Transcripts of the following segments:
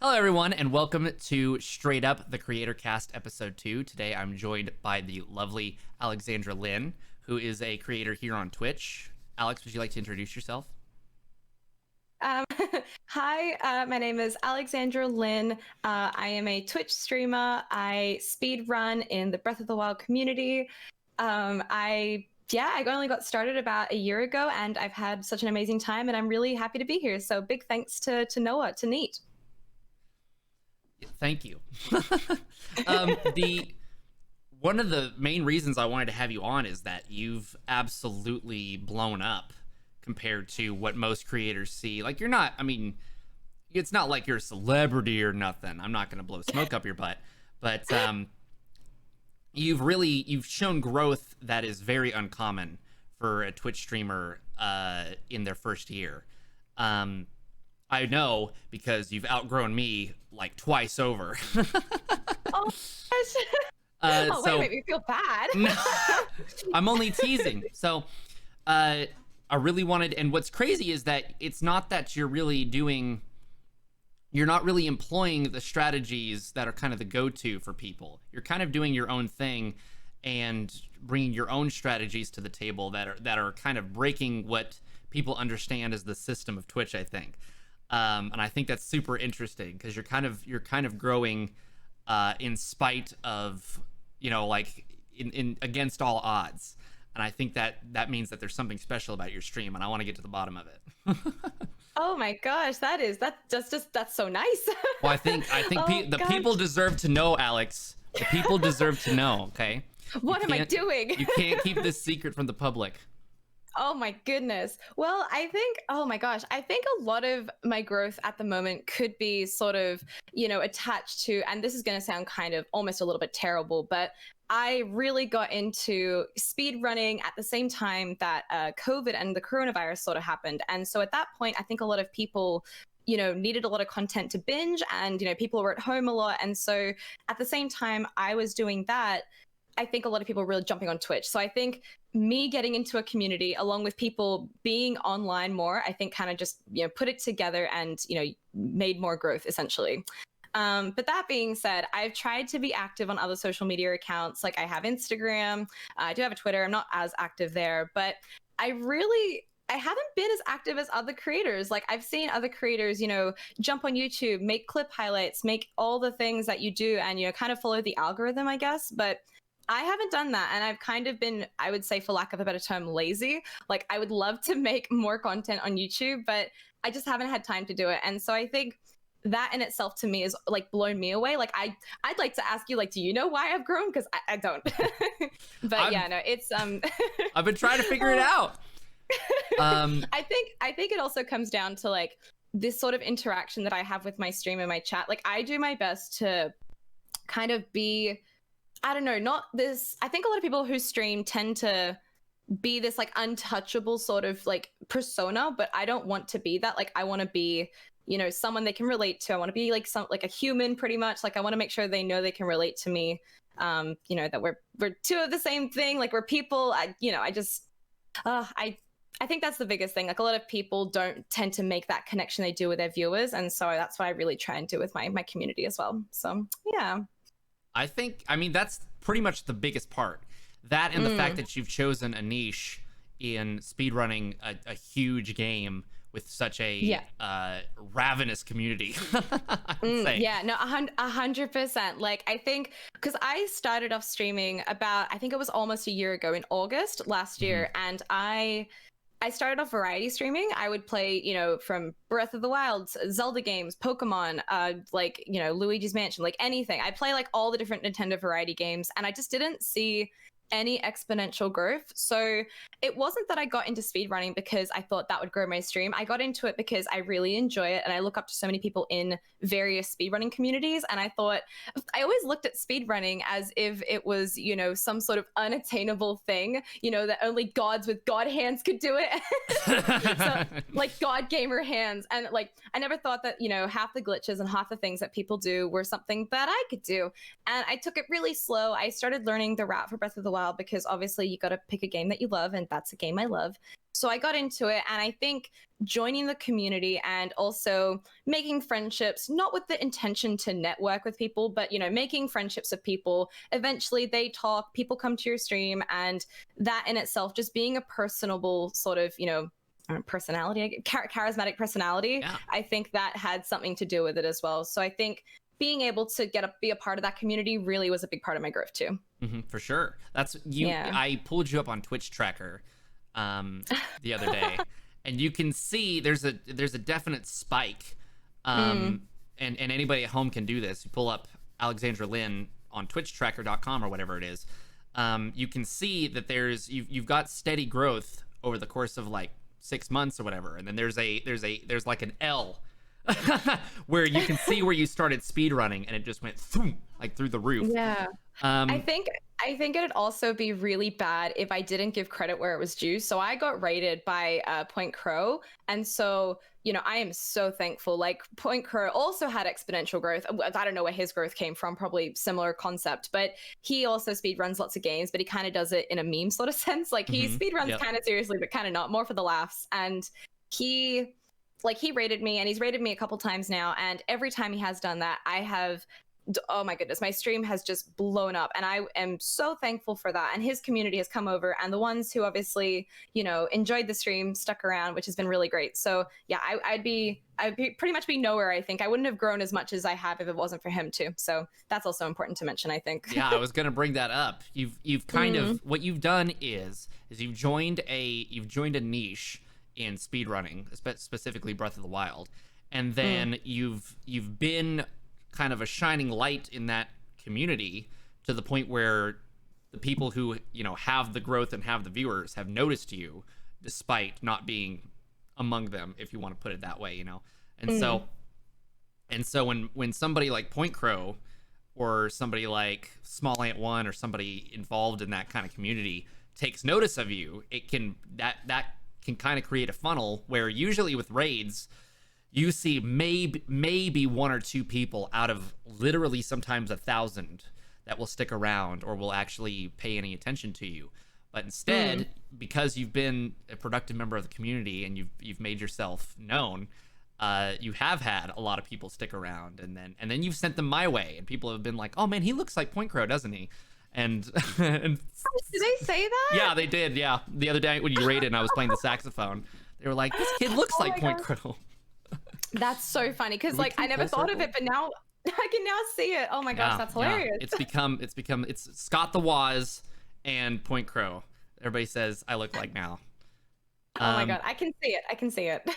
Hello, everyone, and welcome to Straight Up, the Creator Cast, Episode 2. Today, I'm joined by the lovely AlexandraLynne, who is a creator here on Twitch. Alex, would you like to introduce yourself? Um, Hi, my name is AlexandraLynne. I am a Twitch streamer. I speed run in the Breath of the Wild community. I only got started about a year ago, and I've had such an amazing time, and I'm really happy to be here. So big thanks to Noah, to Neat. Thank you. The one of the main reasons I wanted to have you on is that you've absolutely blown up compared to what most creators see. Like, you're not, I mean, it's not like you're a celebrity or nothing. I'm not going to blow smoke up your butt, but you've shown growth that is very uncommon for a Twitch streamer in their first year. I know because you've outgrown me like twice over. Oh gosh. So wait, make me feel bad. no, I'm only teasing. So I really wanted, and what's crazy is that it's not that you're not really employing the strategies that are kind of the go-to for people. You're kind of doing your own thing and bringing your own strategies to the table that are kind of breaking what people understand as the system of Twitch, I think. And I think that's super interesting because you're kind of growing in spite of, like in against all odds. And I think that means that there's something special about your stream, and I want to get to the bottom of it. Oh my gosh, that's so nice. Well, I think Oh, the gosh. people deserve to know, Alex. The people deserve to know. Okay. What am I doing? You can't keep this secret from the public. Oh my goodness. Well, oh my gosh, I think a lot of my growth at the moment could be sort of, attached to, and this is going to sound kind of almost a little bit terrible, but I really got into speed running at the same time that COVID and the coronavirus sort of happened. And so at that point, I think a lot of people needed a lot of content to binge, and, people were at home a lot. And so at the same time I was doing that, I think a lot of people were really jumping on Twitch. So I think me getting into a community along with people being online more, I think kind of just, put it together and, made more growth essentially. But that being said, I've tried to be active on other social media accounts. Like I have Instagram, I do have a Twitter. I'm not as active there, but I haven't been as active as other creators. Like I've seen other creators, jump on YouTube, make clip highlights, make all the things that you do and, kind of follow the algorithm, I guess. But I haven't done that. And I've kind of been, I would say, for lack of a better term, lazy. Like I would love to make more content on YouTube, but I just haven't had time to do it. And so I think that in itself to me is like blown me away. Like I'd like to ask you, like, do you know why I've grown? Because I don't. But yeah, no, it's I've been trying to figure it out. I think it also comes down to like this sort of interaction that I have with my stream and my chat. Like I do my best to kind of be, I don't know, not this. I think a lot of people who stream tend to be this like untouchable sort of like persona, but I don't want to be that. Like I want to be, someone they can relate to. I want to be like a human pretty much. Like I want to make sure they know they can relate to me. That we're two of the same thing. Like we're people. I think that's the biggest thing. Like a lot of people don't tend to make that connection they do with their viewers. And so that's what I really try and do with my community as well. So yeah. I mean, that's pretty much the biggest part. That and the fact that you've chosen a niche in speedrunning a huge game with such a ravenous community. I would say. Yeah, no, 100%. Like, I think, because I started off streaming I think it was almost a year ago in August last year, and I started off variety streaming. I would play, from Breath of the Wild, Zelda games, Pokemon, Luigi's Mansion, like anything. I play like all the different Nintendo variety games, and I just didn't see any exponential growth. So it wasn't that I got into speedrunning because I thought that would grow my stream. I got into it because I really enjoy it, and I look up to so many people in various speedrunning communities. And I always looked at speedrunning as if it was, some sort of unattainable thing, that only gods with god hands could do it. So, like god gamer hands. And like, I never thought that, half the glitches and half the things that people do were something that I could do. And I took it really slow. I started learning the route for Breath of the Wild Wild because obviously you got to pick a game that you love, and that's a game I love. So I got into it, and I think joining the community and also making friendships, not with the intention to network with people, but, making friendships with people. Eventually they talk, people come to your stream, and that in itself, just being a personable sort of, personality, charismatic personality, Yeah. I think that had something to do with it as well. So I think being able to be a part of that community really was a big part of my growth too. For sure. That's you. Yeah. I pulled you up on Twitch Tracker the other day, and you can see there's a definite spike. And anybody at home can do this. You pull up AlexandraLynne on TwitchTracker.com or whatever it is. You can see that you've got steady growth over the course of like 6 months or whatever, and then there's like an L where you can see where you started speed running, and it just went through the roof. Yeah. I think it'd also be really bad if I didn't give credit where it was due. So I got rated by Point Crow, and so I am so thankful. Like, Point Crow also had exponential growth. I don't know where his growth came from, probably similar concept, but he also speed runs lots of games, but he kind of does it in a meme sort of sense. Like, he speed runs kind of seriously, but kind of not, more for the laughs. And he rated me, and he's rated me a couple times now, and every time he has done that, oh my goodness, my stream has just blown up, and I am so thankful for that. And his community has come over, and the ones who obviously enjoyed the stream stuck around, which has been really great. So yeah, I'd pretty much be nowhere. I think I wouldn't have grown as much as I have if it wasn't for him too. So that's also important to mention, I think. Yeah, I was gonna bring that up. You've kind of, what you've done is you've joined a niche in speedrunning, specifically Breath of the Wild, and then you've been kind of a shining light in that community to the point where the people who have the growth and have the viewers have noticed you despite not being among them, if you want to put it that way, and so when somebody like Point Crow or somebody like Small Ant 1 or somebody involved in that kind of community takes notice of you, it can that can kind of create a funnel where usually with raids you see maybe one or two people out of literally sometimes 1,000 that will stick around or will actually pay any attention to you. But instead, because you've been a productive member of the community and you've made yourself known, you have had a lot of people stick around, and then you've sent them my way, and people have been like, "Oh man, he looks like Point Crow, doesn't he?" And did they say that? Yeah, they did. Yeah, the other day when you raided and I was playing the saxophone, they were like, "This kid looks like Point Crow." That's so funny, because like I never thought of it, but now I can now see it. Oh my gosh, that's hilarious. It's Scott the Waz and Point Crow. Everybody says I look like now. Oh my god, I can see it.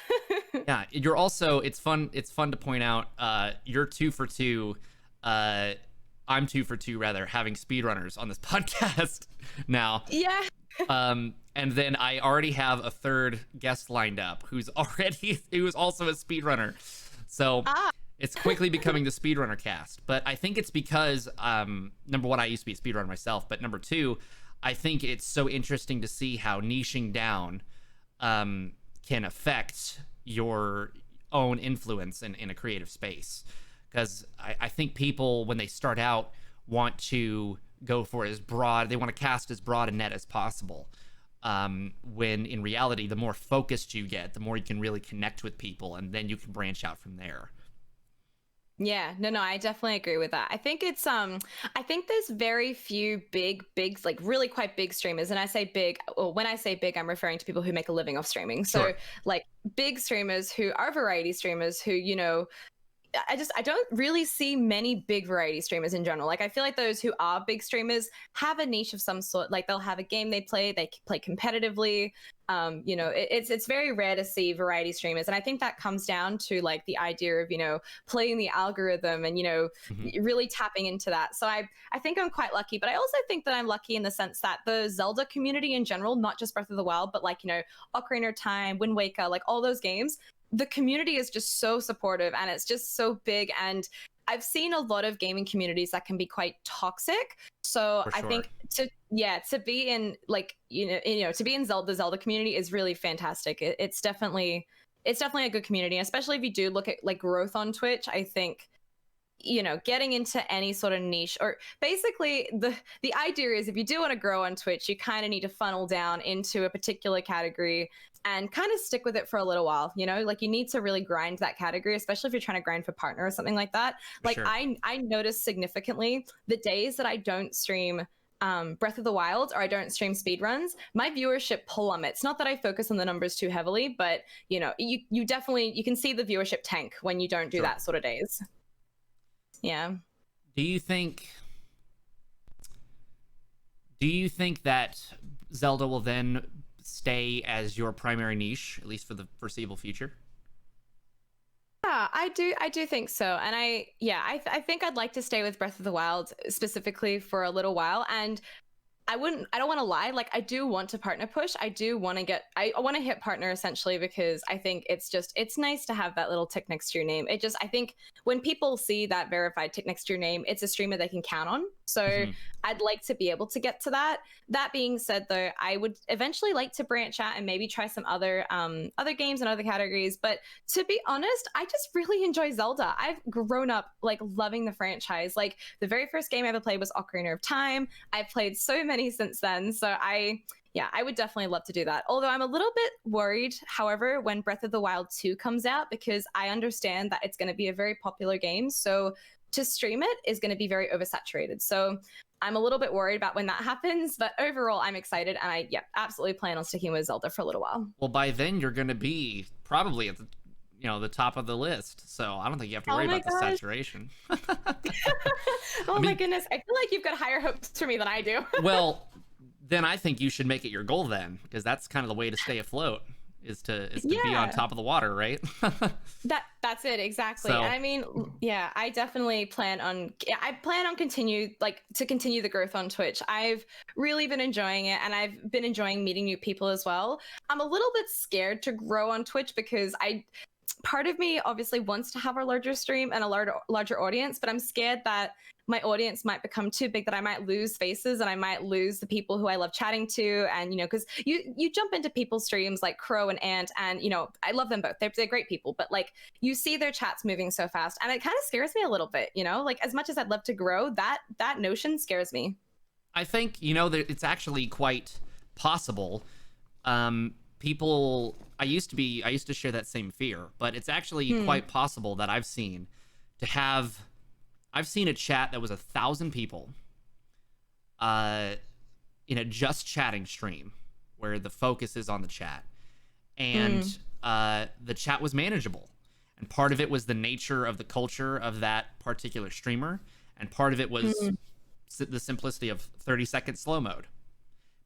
Yeah, you're also, it's fun to point out, you're 2 for 2. I'm 2 for 2 rather, having speedrunners on this podcast now. Yeah. And then I already have a third guest lined up who's also a speedrunner. So it's quickly becoming the speedrunner cast. But I think it's because, number one, I used to be a speedrunner myself. But number two, I think it's so interesting to see how niching down can affect your own influence in a creative space. Because I think people, when they start out, want to go for they want to cast as broad a net as possible. When in reality, the more focused you get, the more you can really connect with people, and then you can branch out from there. Yeah, no, I definitely agree with that. I think it's I think there's very few big, like really quite big streamers. And I say big, or when I say big, I'm referring to people who make a living off streaming. So Sure. like big streamers who are variety streamers who, I don't really see many big variety streamers in general. Like, I feel like those who are big streamers have a niche of some sort. Like, they'll have a game they play competitively. It's very rare to see variety streamers, and I think that comes down to like the idea of playing the algorithm and really tapping into that. So I think I'm quite lucky, but I also think that I'm lucky in the sense that the Zelda community in general, not just Breath of the Wild, but like Ocarina of Time, Wind Waker, like all those games, the community is just so supportive and it's just so big. And I've seen a lot of gaming communities that can be quite toxic. So I think to be in like, to be in the Zelda community is really fantastic. It's definitely a good community, especially if you do look at like growth on Twitch. I think getting into any sort of niche, or basically the idea is, if you do want to grow on Twitch, you kind of need to funnel down into a particular category and kind of stick with it for a little while. Like, you need to really grind that category, especially if you're trying to grind for partner or something like that. Like, Sure. I notice significantly the days that I don't stream Breath of the Wild, or I don't stream speedruns, my viewership plummets. Not that I focus on the numbers too heavily, but you definitely, you can see the viewership tank when you don't do Sure. that sort of days. Yeah. Do you think that Zelda will then stay as your primary niche, at least for the foreseeable future? Yeah, I do think so. And I think I'd like to stay with Breath of the Wild specifically for a little while. And I don't want to lie. Like, I do want to partner push. I want to hit partner, essentially, because I think it's nice to have that little tick next to your name. I think when people see that verified tick next to your name, it's a streamer they can count on. So I'd like to be able to get to that. That being said, though, I would eventually like to branch out and maybe try some other games and other categories. But to be honest, I just really enjoy Zelda. I've grown up like loving the franchise. Like, the very first game I ever played was Ocarina of Time. I've played so many since then. So I would definitely love to do that. Although I'm a little bit worried, however, when Breath of the Wild 2 comes out, because I understand that it's going to be a very popular game. So to stream it is going to be very oversaturated. So I'm a little bit worried about when that happens, but overall I'm excited, and I absolutely plan on sticking with Zelda for a little while. Well, by then you're going to be probably at the top of the list, so I don't think you have to worry about the saturation. My goodness, I feel like you've got higher hopes for me than I do. Well, then I think you should make it your goal then, because that's kind of the way to stay afloat, is to be on top of the water, right? That's it, exactly. So, I mean, yeah, I definitely plan on continue the growth on Twitch. I've really been enjoying it, and I've been enjoying meeting new people as well. I'm a little bit scared to grow on Twitch because part of me obviously wants to have a larger stream and a larger audience, but I'm scared that my audience might become too big, that I might lose faces and I might lose the people who I love chatting to. And, because you jump into people's streams like Crow and Ant, and, I love them both. They're great people, but like, you see their chats moving so fast, and it kind of scares me a little bit, like, as much as I'd love to grow, that notion scares me. I think, that it's actually quite possible. I used to share that same fear, but it's actually quite possible that I've seen a chat that was 1,000 people in a just chatting stream where the focus is on the chat, and the chat was manageable, and part of it was the nature of the culture of that particular streamer, and part of it was the simplicity of 30-second slow mode.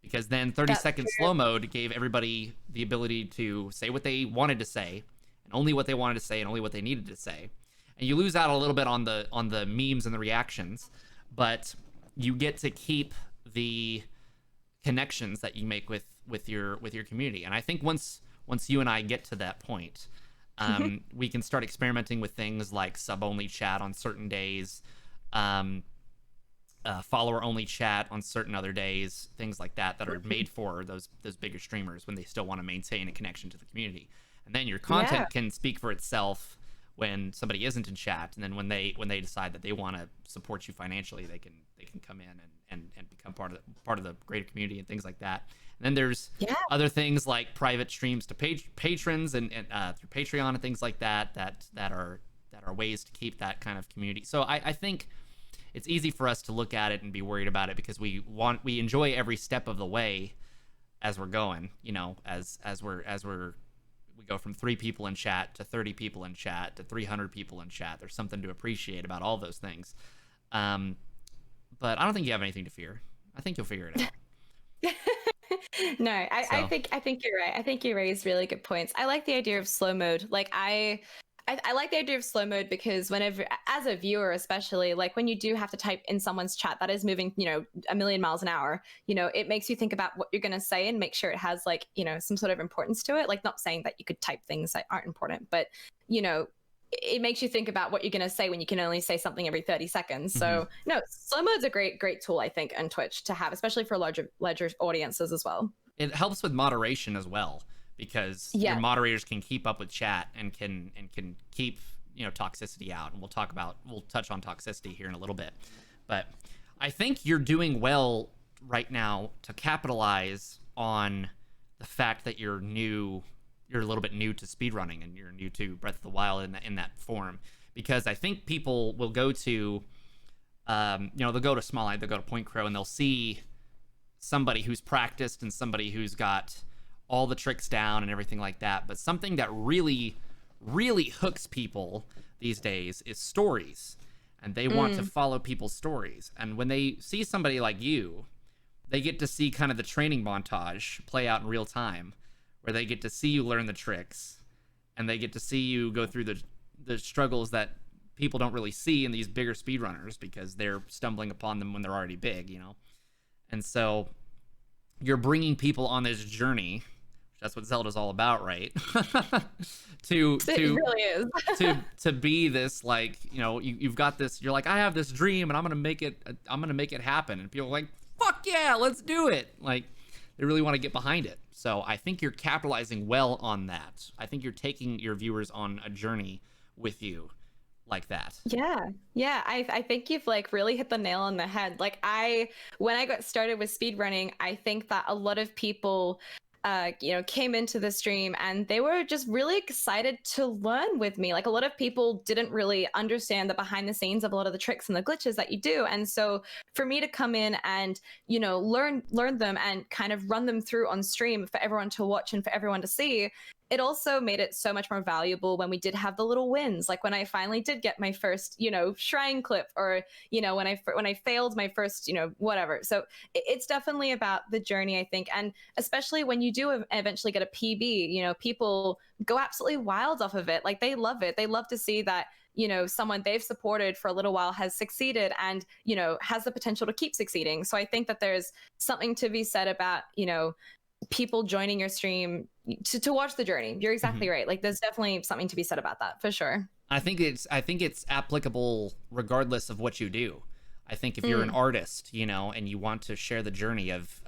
Because then 30-second slow mode gave everybody the ability to say what they wanted to say, and only what they wanted to say, and only what they needed to say. And you lose out a little bit on the memes and the reactions, but you get to keep the connections that you make with your community. And I think once you and I get to that point, we can start experimenting with things like sub-only chat on certain days, follower-only chat on certain other days, things like that are made for those bigger streamers when they still want to maintain a connection to the community. And then your content can speak for itself when somebody isn't in chat, and then when they decide that they want to support you financially, they can come in and become part of the greater community and things like that. And then there's other things like private streams to patrons and through Patreon and things like that are ways to keep that kind of community. So I think it's easy for us to look at it and be worried about it because we enjoy every step of the way as we're going, as we go from 3 people in chat to 30 people in chat to 300 people in chat. There's something to appreciate about all those things. But I don't think you have anything to fear. I think you'll figure it out. No, I think you're right. I think you raised really good points. I like the idea of slow mode. Like I like the idea of slow mode because whenever, as a viewer especially, like when you do have to type in someone's chat that is moving, a million miles an hour, it makes you think about what you're going to say and make sure it has like, some sort of importance to it. Like, not saying that you could type things that aren't important, but, it makes you think about what you're going to say when you can only say something every 30 seconds. So no, slow mode's a great tool, I think, on Twitch to have, especially for larger audiences as well. It helps with moderation as well, because your moderators can keep up with chat and can keep Toxicity out, and we'll touch on Toxicity here in a little bit. But I think you're doing well right now to capitalize on the fact that you're a little bit new to speedrunning, and you're new to Breath of the Wild in that form, because I think people will go to they'll go to Small Eye, they'll go to Point Crow, and they'll see somebody who's practiced and somebody who's got all the tricks down and everything like that. But something that really hooks people these days is stories, and they want to follow people's stories. And when they see somebody like you, they get to see kind of the training montage play out in real time, where they get to see you learn the tricks, and they get to see you go through the struggles that people don't really see in these bigger speedrunners, because they're stumbling upon them when they're already big, And so you're bringing people on this journey. That's what Zelda's all about, right? It really is. to be this, like, you've got this, you're like, I have this dream and I'm gonna make it happen, and people are like, fuck yeah, let's do it. Like, they really want to get behind it. So I think you're capitalizing well on that. I think you're taking your viewers on a journey with you like that. Yeah, I think you've like really hit the nail on the head. Like, when I got started with speedrunning, I think that a lot of people came into the stream and they were just really excited to learn with me. Like, a lot of people didn't really understand the behind the scenes of a lot of the tricks and the glitches that you do. And so for me to come in and, learn them and kind of run them through on stream for everyone to watch and for everyone to see, it also made it so much more valuable when we did have the little wins, like when I finally did get my first, shrine clip, or when I failed my first, whatever. So it's definitely about the journey, I think, and especially when you do eventually get a PB, people go absolutely wild off of it. Like, they love it. They love to see that someone they've supported for a little while has succeeded and has the potential to keep succeeding. So I think that there's something to be said about people joining your stream to watch the journey. You're exactly right. Like, there's definitely something to be said about that, for sure. I think it's applicable regardless of what you do. I think if you're an artist, and you want to share the journey of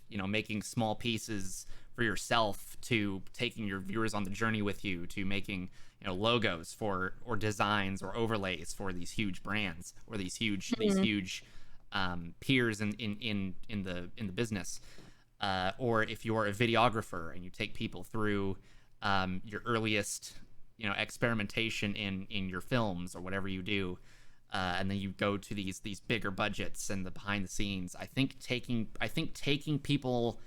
making small pieces for yourself, to taking your viewers on the journey with you, to making logos or designs or overlays for these huge brands or these huge peers in the business. Or if you're a videographer and you take people through your earliest, experimentation in your films or whatever you do, and then you go to these bigger budgets and the behind the scenes. I think taking people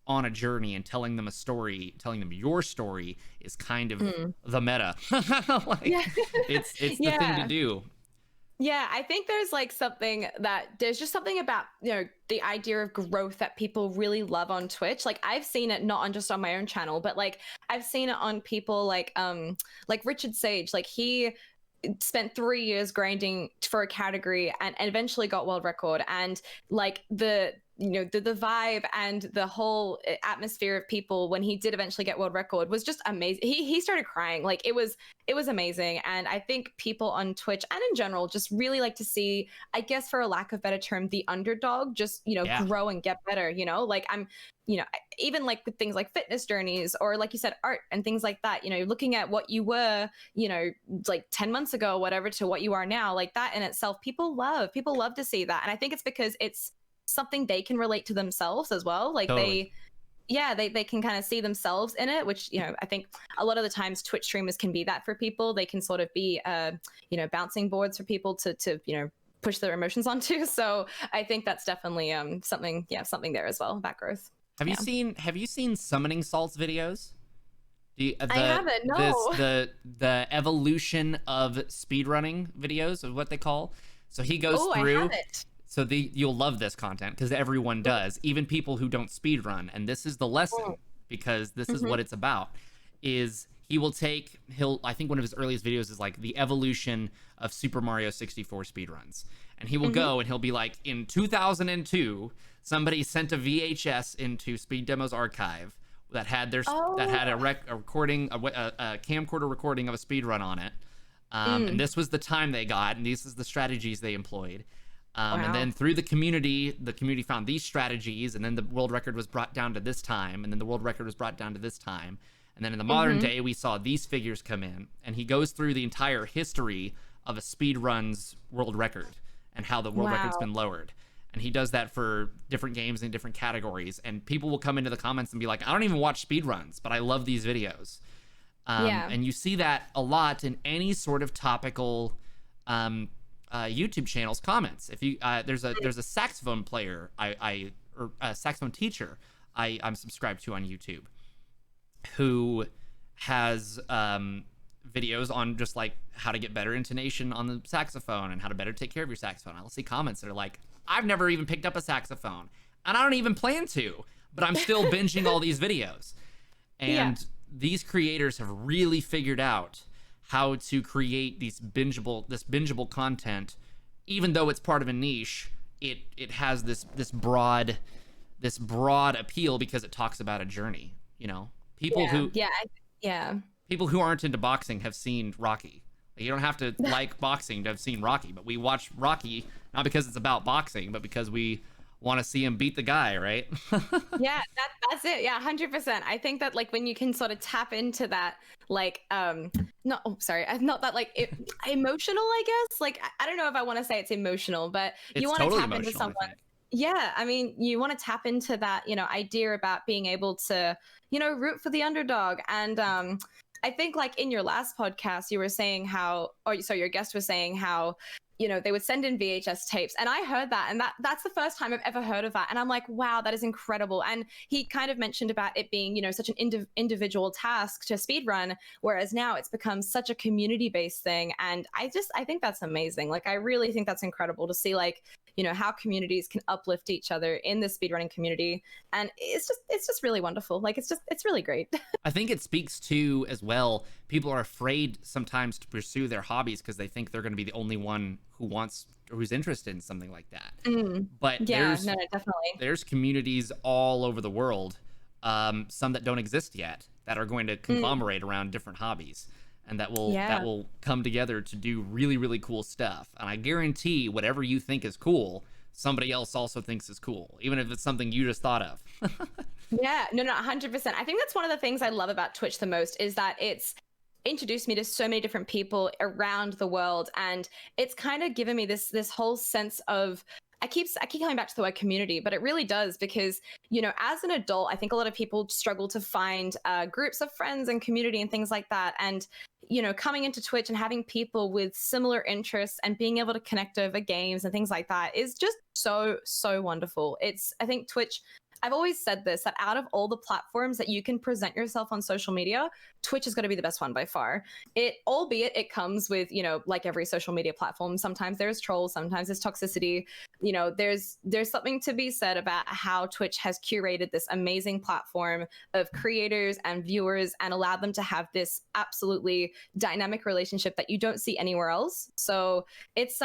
on a journey and telling them your story is kind of the meta. It's the thing to do. Yeah, I think there's just something about, the idea of growth that people really love on Twitch. Like, I've seen it not just on my own channel, but like I've seen it on people like Richard Sage. Like, he spent 3 years grinding for a category and eventually got world record, and like the vibe and the whole atmosphere of people when he did eventually get world record was just amazing. He started crying. Like, it was amazing. And I think people on Twitch and in general just really like to see, I guess for a lack of better term, the underdog just grow and get better. Like, I'm even like with things like fitness journeys, or like you said, art and things like that, looking at what you were like 10 months ago or whatever to what you are now, like that in itself, people love to see that. And I think it's because it's something they can relate to themselves as well. Like, totally. they can kind of see themselves in it, which I think a lot of the times Twitch streamers can be that for people. They can sort of be bouncing boards for people to push their emotions onto. So I think that's definitely something there as well, that growth. Have you seen Summoning Salt's videos? I haven't. No. The evolution of speedrunning videos is what they call. So he goes through. I haven't. So you'll love this content, because everyone does, even people who don't speedrun. And this is the lesson, because this is what it's about. Is I think one of his earliest videos is like the evolution of Super Mario 64 speedruns. And he will go and he'll be like, in 2002, somebody sent a VHS into Speed Demo's archive that had a camcorder recording of a speedrun on it. And this was the time they got, and this is the strategies they employed. And then through the community found these strategies, and then the world record was brought down to this time, and then the world record was brought down to this time. And then in the modern day, we saw these figures come in, and he goes through the entire history of a speedrun's world record and how the world record's been lowered. And he does that for different games in different categories. And people will come into the comments and be like, I don't even watch speedruns, but I love these videos. And you see that a lot in any sort of topical YouTube channel's comments. If you there's a saxophone player or a saxophone teacher I'm subscribed to on YouTube, who has videos on just like how to get better intonation on the saxophone and how to better take care of your saxophone. I'll see comments that are like, I've never even picked up a saxophone and I don't even plan to, but I'm still binging all these videos. And these creators have really figured out how to create this bingeable content. Even though it's part of a niche, it has this broad appeal because it talks about a journey. You know, people who aren't into boxing have seen Rocky. You don't have to like boxing to have seen Rocky, but we watch Rocky not because it's about boxing, but because we want to see him beat the guy, right? That's it. Yeah, 100%. I think that like when you can sort of tap into that, like not that like emotional, I guess. Like I don't know if I want to say it's emotional, but you want to tap into someone. Yeah, I mean, you want to tap into that, you know, idea about being able to, you know, root for the underdog. And I think like in your last podcast, you were saying how, or sorry, your guest was saying how, you know, they would send in VHS tapes, and I heard that, and that's the first time I've ever heard of that, and I'm like, wow, that is incredible. And he kind of mentioned about it being, you know, such an individual task to speedrun, whereas now it's become such a community-based thing, and I think that's amazing. Like, I really think that's incredible to see, like, you know, how communities can uplift each other in the speedrunning community, and it's just really wonderful. Like, it's really great. I think it speaks to, as well, people are afraid sometimes to pursue their hobbies because they think they're going to be the only one who's interested in something like that. But definitely there's communities all over the world, some that don't exist yet, that are going to conglomerate around different hobbies, and that will come together to do really, really cool stuff. And I guarantee whatever you think is cool, somebody else also thinks is cool, even if it's something you just thought of. Yeah, no, 100%. I think that's one of the things I love about Twitch the most, is that it's introduced me to so many different people around the world, and it's kind of given me this whole sense of, I keep coming back to the word community, but it really does, because, you know, as an adult, I think a lot of people struggle to find groups of friends and community and things like that. And, you know, coming into Twitch and having people with similar interests and being able to connect over games and things like that is just so wonderful. I think Twitch, I've always said this, that out of all the platforms that you can present yourself on social media, Twitch is going to be the best one by far. Albeit it comes with, you know, like every social media platform, sometimes there's trolls, sometimes there's toxicity. You know, there's something to be said about how Twitch has curated this amazing platform of creators and viewers and allowed them to have this absolutely dynamic relationship that you don't see anywhere else. So it's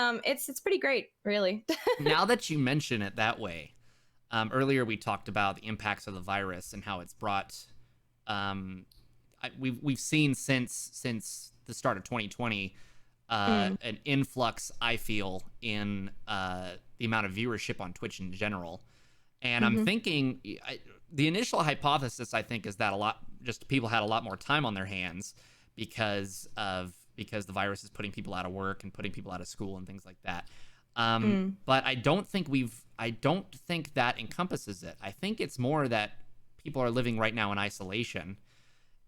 pretty great, really. Now that you mention it that way, earlier we talked about the impacts of the virus and how it's brought. We've seen since the start of 2020 an influx, I feel, in the amount of viewership on Twitch in general. And I'm thinking, the initial hypothesis, I think, is that people had a lot more time on their hands because the virus is putting people out of work and putting people out of school and things like that. But I don't think that encompasses it. I think it's more that people are living right now in isolation,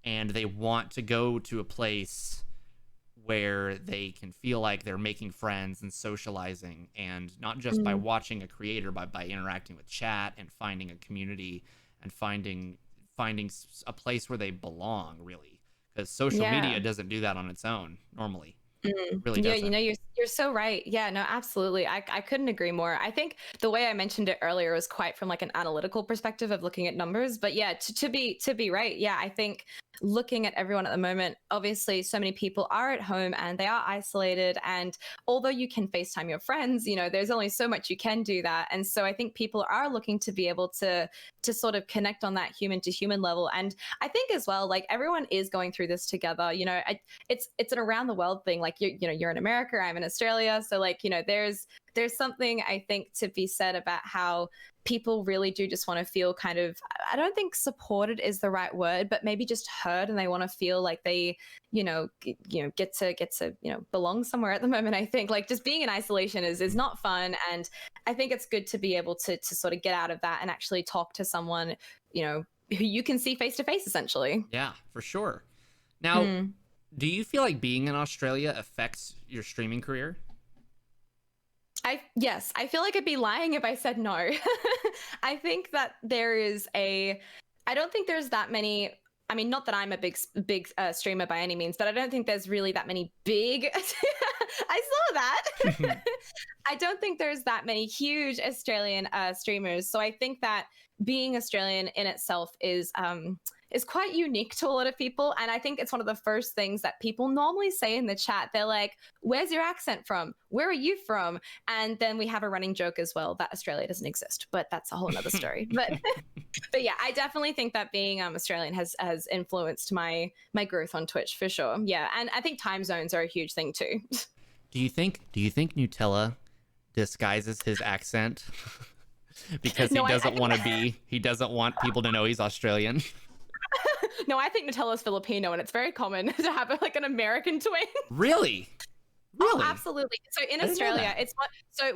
and they want to go to a place where they can feel like they're making friends and socializing, and not just by watching a creator, but by interacting with chat and finding a community and finding a place where they belong, really, because social media doesn't do that on its own normally. Really doesn't. Yeah, you know, you're so right. Yeah, no, absolutely. I couldn't agree more. I think the way I mentioned it earlier was quite from like an analytical perspective of looking at numbers, but yeah, to be right. Yeah, I think looking at everyone at the moment, obviously so many people are at home and they are isolated, and although you can FaceTime your friends, you know, there's only so much you can do that. And so I think people are looking to be able to sort of connect on that human to human level. And I think as well, like, everyone is going through this together. You know, it's an around the world thing. Like, you're in America, I'm in Australia, so like, you know, there's there's something I think to be said about how people really do just want to feel kind of, I don't think supported is the right word, but maybe just heard, and they want to feel like they, get to belong somewhere at the moment. I think like just being in isolation is not fun, and I think it's good to be able to sort of get out of that and actually talk to someone, who you can see face to face, essentially. Yeah, for sure. Now, do you feel like being in Australia affects your streaming career? Yes, I feel like I'd be lying if I said no. I think that I don't think there's that many. I mean, not that I'm a big streamer by any means, but I don't think there's really that many big. I saw that. I don't think there's that many huge Australian streamers. So I think that being Australian in itself is quite unique to a lot of people. And I think it's one of the first things that people normally say in the chat. They're like, where's your accent from? Where are you from? And then we have a running joke as well that Australia doesn't exist, but that's a whole other story. But yeah, I definitely think that being Australian has influenced my growth on Twitch for sure. Yeah, and I think time zones are a huge thing too. Do you think Nutella disguises his accent because he doesn't want people to know he's Australian? No, I think Nutella's Filipino, and it's very common to have like an American twin. Really? Oh, absolutely. So in Australia,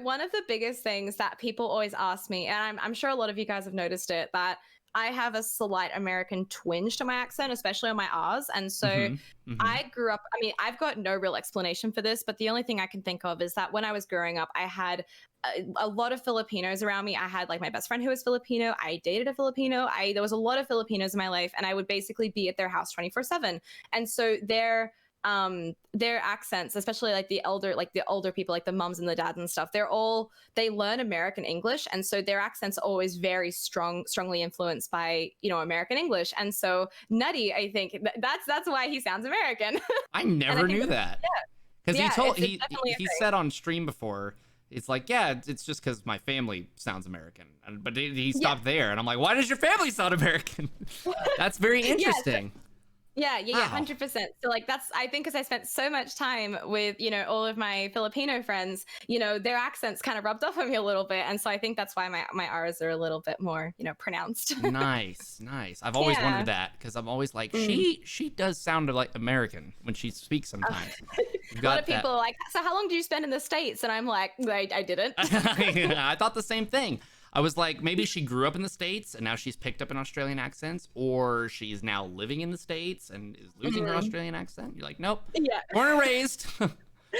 one of the biggest things that people always ask me, and I'm sure a lot of you guys have noticed it, that I have a slight American twinge to my accent, especially on my R's. And so I grew up, I mean, I've got no real explanation for this, but the only thing I can think of is that when I was growing up, I had a lot of Filipinos around me. I had like my best friend who was Filipino. I dated a Filipino. There was a lot of Filipinos in my life, and I would basically be at their house 24/7. And so their accents, especially like the older people, like the mums and the dads and stuff, they learn American English, and so their accents are always very strongly influenced by American English. And so Nutty, I think that's why he sounds American. I never knew that. Because he said on stream before, it's like, yeah, it's just because my family sounds American, but he stopped there, and I'm like, why does your family sound American? That's very interesting. Yeah, 100%. So like I think because I spent so much time with, all of my Filipino friends, their accents kind of rubbed off on me a little bit. And so I think that's why my R's are a little bit more, pronounced. Nice. I've always wondered that, because I'm always like, she does sound like American when she speaks sometimes. A lot of people are like, so how long did you spend in the States? And I'm like, I didn't. I thought the same thing. I was like, maybe she grew up in the States and now she's picked up an Australian accent, or she's now living in the States and is losing her Australian accent. You're like, nope. Yeah. Born and raised,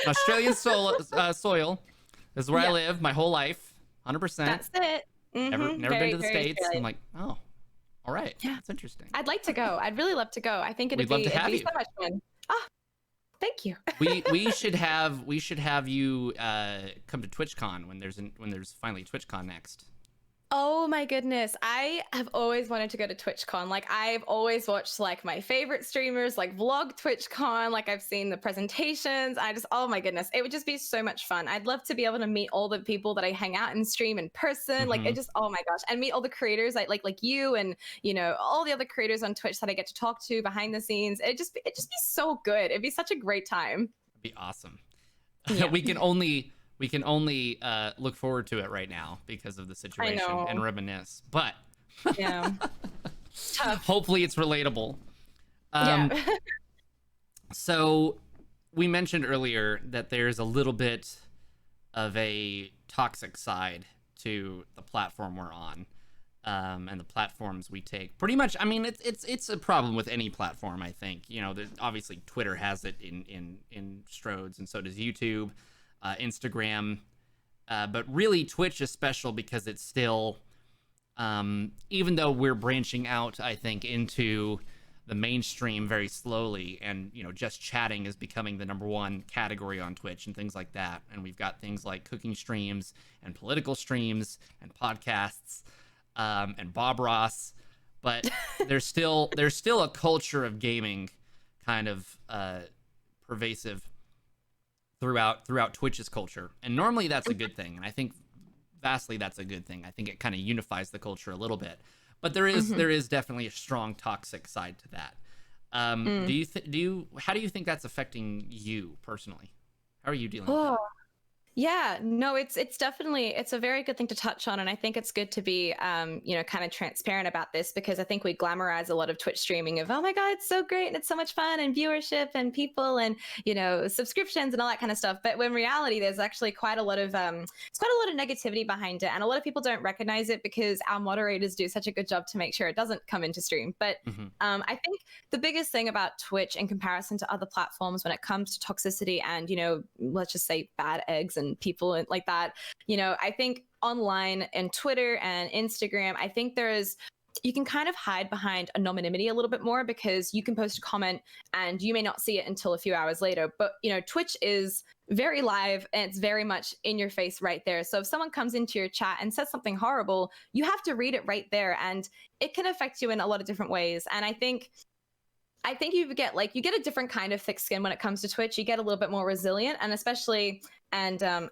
Australian soil. This is where I live my whole life, 100%. That's it. Never been to the States. I'm like, oh, all right. Yeah, that's interesting. I'd like to go. I'd really love to go. I think it'd be so much fun. Thank you. we should have you come to TwitchCon when there's finally TwitchCon next. Oh my goodness. I have always wanted to go to TwitchCon. Like I've always watched like my favorite streamers like vlog TwitchCon. Like I've seen the presentations. Oh my goodness. It would just be so much fun. I'd love to be able to meet all the people that I hang out and stream in person. Like it just, oh my gosh. And meet all the creators like you and, all the other creators on Twitch that I get to talk to behind the scenes. It'd just be so good. It'd be such a great time. It'd be awesome. Yeah. We can only look forward to it right now because of the situation and reminisce. But yeah, hopefully it's relatable. So we mentioned earlier that there's a little bit of a toxic side to the platform we're on, and the platforms we take. Pretty much, I mean, it's a problem with any platform. I think obviously Twitter has it in strodes, and so does YouTube. Instagram, but really Twitch is special because it's still, even though we're branching out, I think, into the mainstream very slowly, and just chatting is becoming the #1 category on Twitch and things like that, and we've got things like cooking streams and political streams and podcasts, and Bob Ross, but there's still a culture of gaming kind of pervasive throughout Twitch's culture, and normally that's a good thing, and I think vastly that's a good thing. I think it kind of unifies the culture a little bit, but there is definitely a strong toxic side to that. How do you think that's affecting you personally? How are you dealing with that? Yeah, no, it's definitely it's a very good thing to touch on, and I think it's good to be kind of transparent about this because I think we glamorize a lot of Twitch streaming of oh my god, it's so great and it's so much fun and viewership and people and subscriptions and all that kind of stuff. But when reality, there's actually quite a lot of it's quite a lot of negativity behind it, and a lot of people don't recognize it because our moderators do such a good job to make sure it doesn't come into stream. But Hmm. I think the biggest thing about Twitch in comparison to other platforms when it comes to toxicity and let's just say bad eggs and people and like that, I think online and Twitter and Instagram, I think you can kind of hide behind anonymity a little bit more because you can post a comment and you may not see it until a few hours later. But Twitch is very live and it's very much in your face right there. So if someone comes into your chat and says something horrible, you have to read it right there, and it can affect you in a lot of different ways. And I think you get a different kind of thick skin when it comes to Twitch. You get a little bit more resilient, and especially, and I'm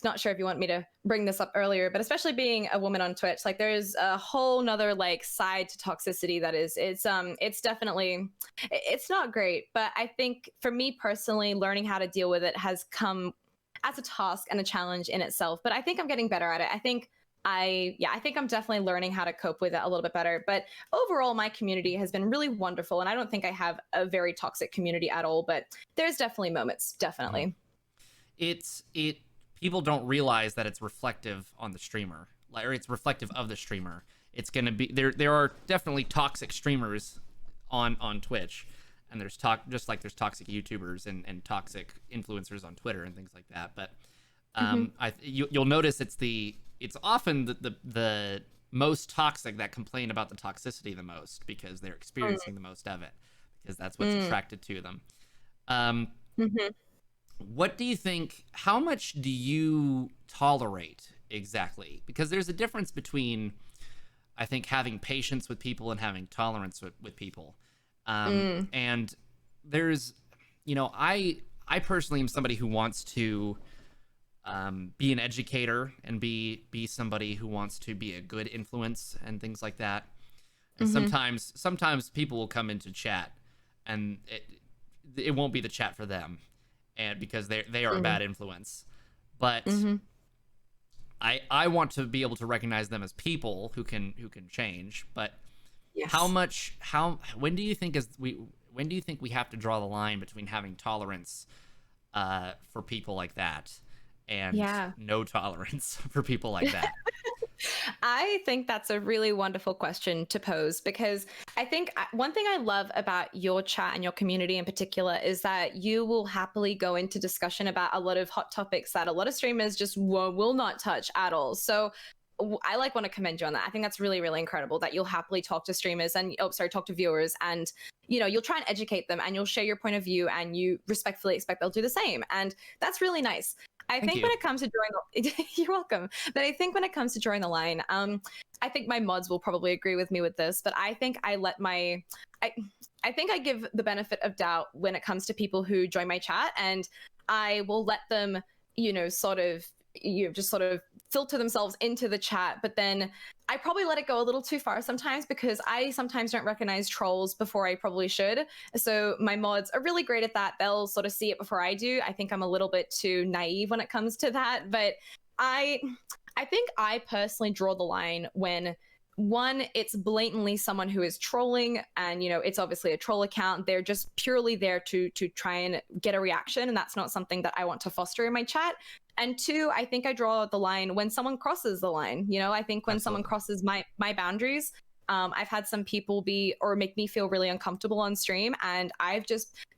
not sure if you want me to bring this up earlier, but especially being a woman on Twitch, like there's a whole nother side to toxicity that it's definitely it's not great. But I think for me personally, learning how to deal with it has come as a task and a challenge in itself. But I think I'm getting better at it. I think I'm definitely learning how to cope with it a little bit better. But overall, my community has been really wonderful, and I don't think I have a very toxic community at all. But there's definitely moments, Hmm. definitely. It people don't realize that it's reflective on the streamer, or it's reflective of the streamer. It's gonna be there are definitely toxic streamers on Twitch, and there's just like there's toxic YouTubers and toxic influencers on Twitter and things like that. But Hmm. you'll notice it's often the most toxic that complain about the toxicity the most because they're experiencing the most of it, because that's what's Mm-hmm. attracted to them. Um, Mm-hmm. what do you think? How much do you tolerate exactly? Because there's a difference between, I think, having patience with people and having tolerance with people. Mm. And there's, I personally am somebody who wants to be an educator and be somebody who wants to be a good influence and things like that. And Mm-hmm. sometimes people will come into chat, and it won't be the chat for them, and because they are a bad influence. But Mm-hmm. I want to be able to recognize them as people who can change. But Yes. how when do you think we have to draw the line between having tolerance for people like that and Yeah. no tolerance for people like that? I think that's a really wonderful question to pose because I think one thing I love about your chat and your community in particular is that you will happily go into discussion about a lot of hot topics that a lot of streamers just will not touch at all. So I want to commend you on that. I think that's really, really incredible that you'll happily talk to streamers and talk to viewers, and you'll try and educate them and you'll share your point of view and you respectfully expect they'll do the same. And that's really nice. I Thank think you. when it comes to drawing the, you're welcome. But I think when it comes to drawing the line, I think my mods will probably agree with me with this, but I think I I think I give the benefit of doubt when it comes to people who join my chat, and I will let them, just sort of filter themselves into the chat, but then I probably let it go a little too far sometimes because I sometimes don't recognize trolls before I probably should. So my mods are really great at that. They'll sort of see it before I do. I think I'm a little bit too naive when it comes to that, but I I think I personally draw the line when one, it's blatantly someone who is trolling, and it's obviously a troll account. They're just purely there to try and get a reaction, and that's not something that I want to foster in my chat. And two, I think I draw the line when someone crosses the line. I think when someone Absolutely. crosses my boundaries, I've had some people be or make me feel really uncomfortable on stream, and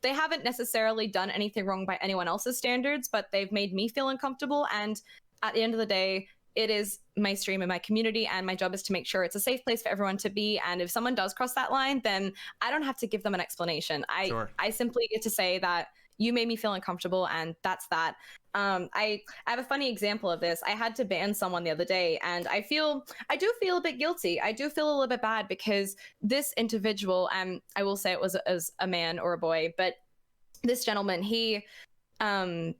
they haven't necessarily done anything wrong by anyone else's standards, but they've made me feel uncomfortable. And at the end of the day, it is my stream and my community, and my job is to make sure it's a safe place for everyone to be. And if someone does cross that line, then I don't have to give them an explanation. I Sure. I simply get to say that you made me feel uncomfortable, and that's that. I have a funny example of this. I had to ban someone the other day, and I do feel a bit guilty. I do feel a little bit bad because this individual, and I will say it was as a man or a boy, but this gentleman, um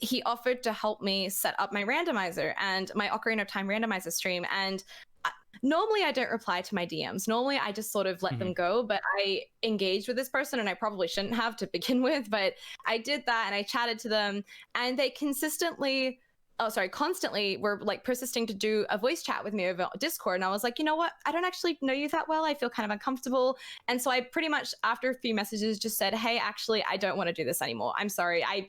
he offered to help me set up my randomizer and my Ocarina of Time randomizer stream. And normally I don't reply to my DMs. Normally I just sort of let Hmm. them go, but I engaged with this person and I probably shouldn't have to begin with, but I did that and I chatted to them, and they consistently constantly were like persisting to do a voice chat with me over Discord. And I was like, you know what? I don't actually know you that well. I feel kind of uncomfortable. And so I pretty much, after a few messages, just said, hey, actually, I don't want to do this anymore. I'm sorry. I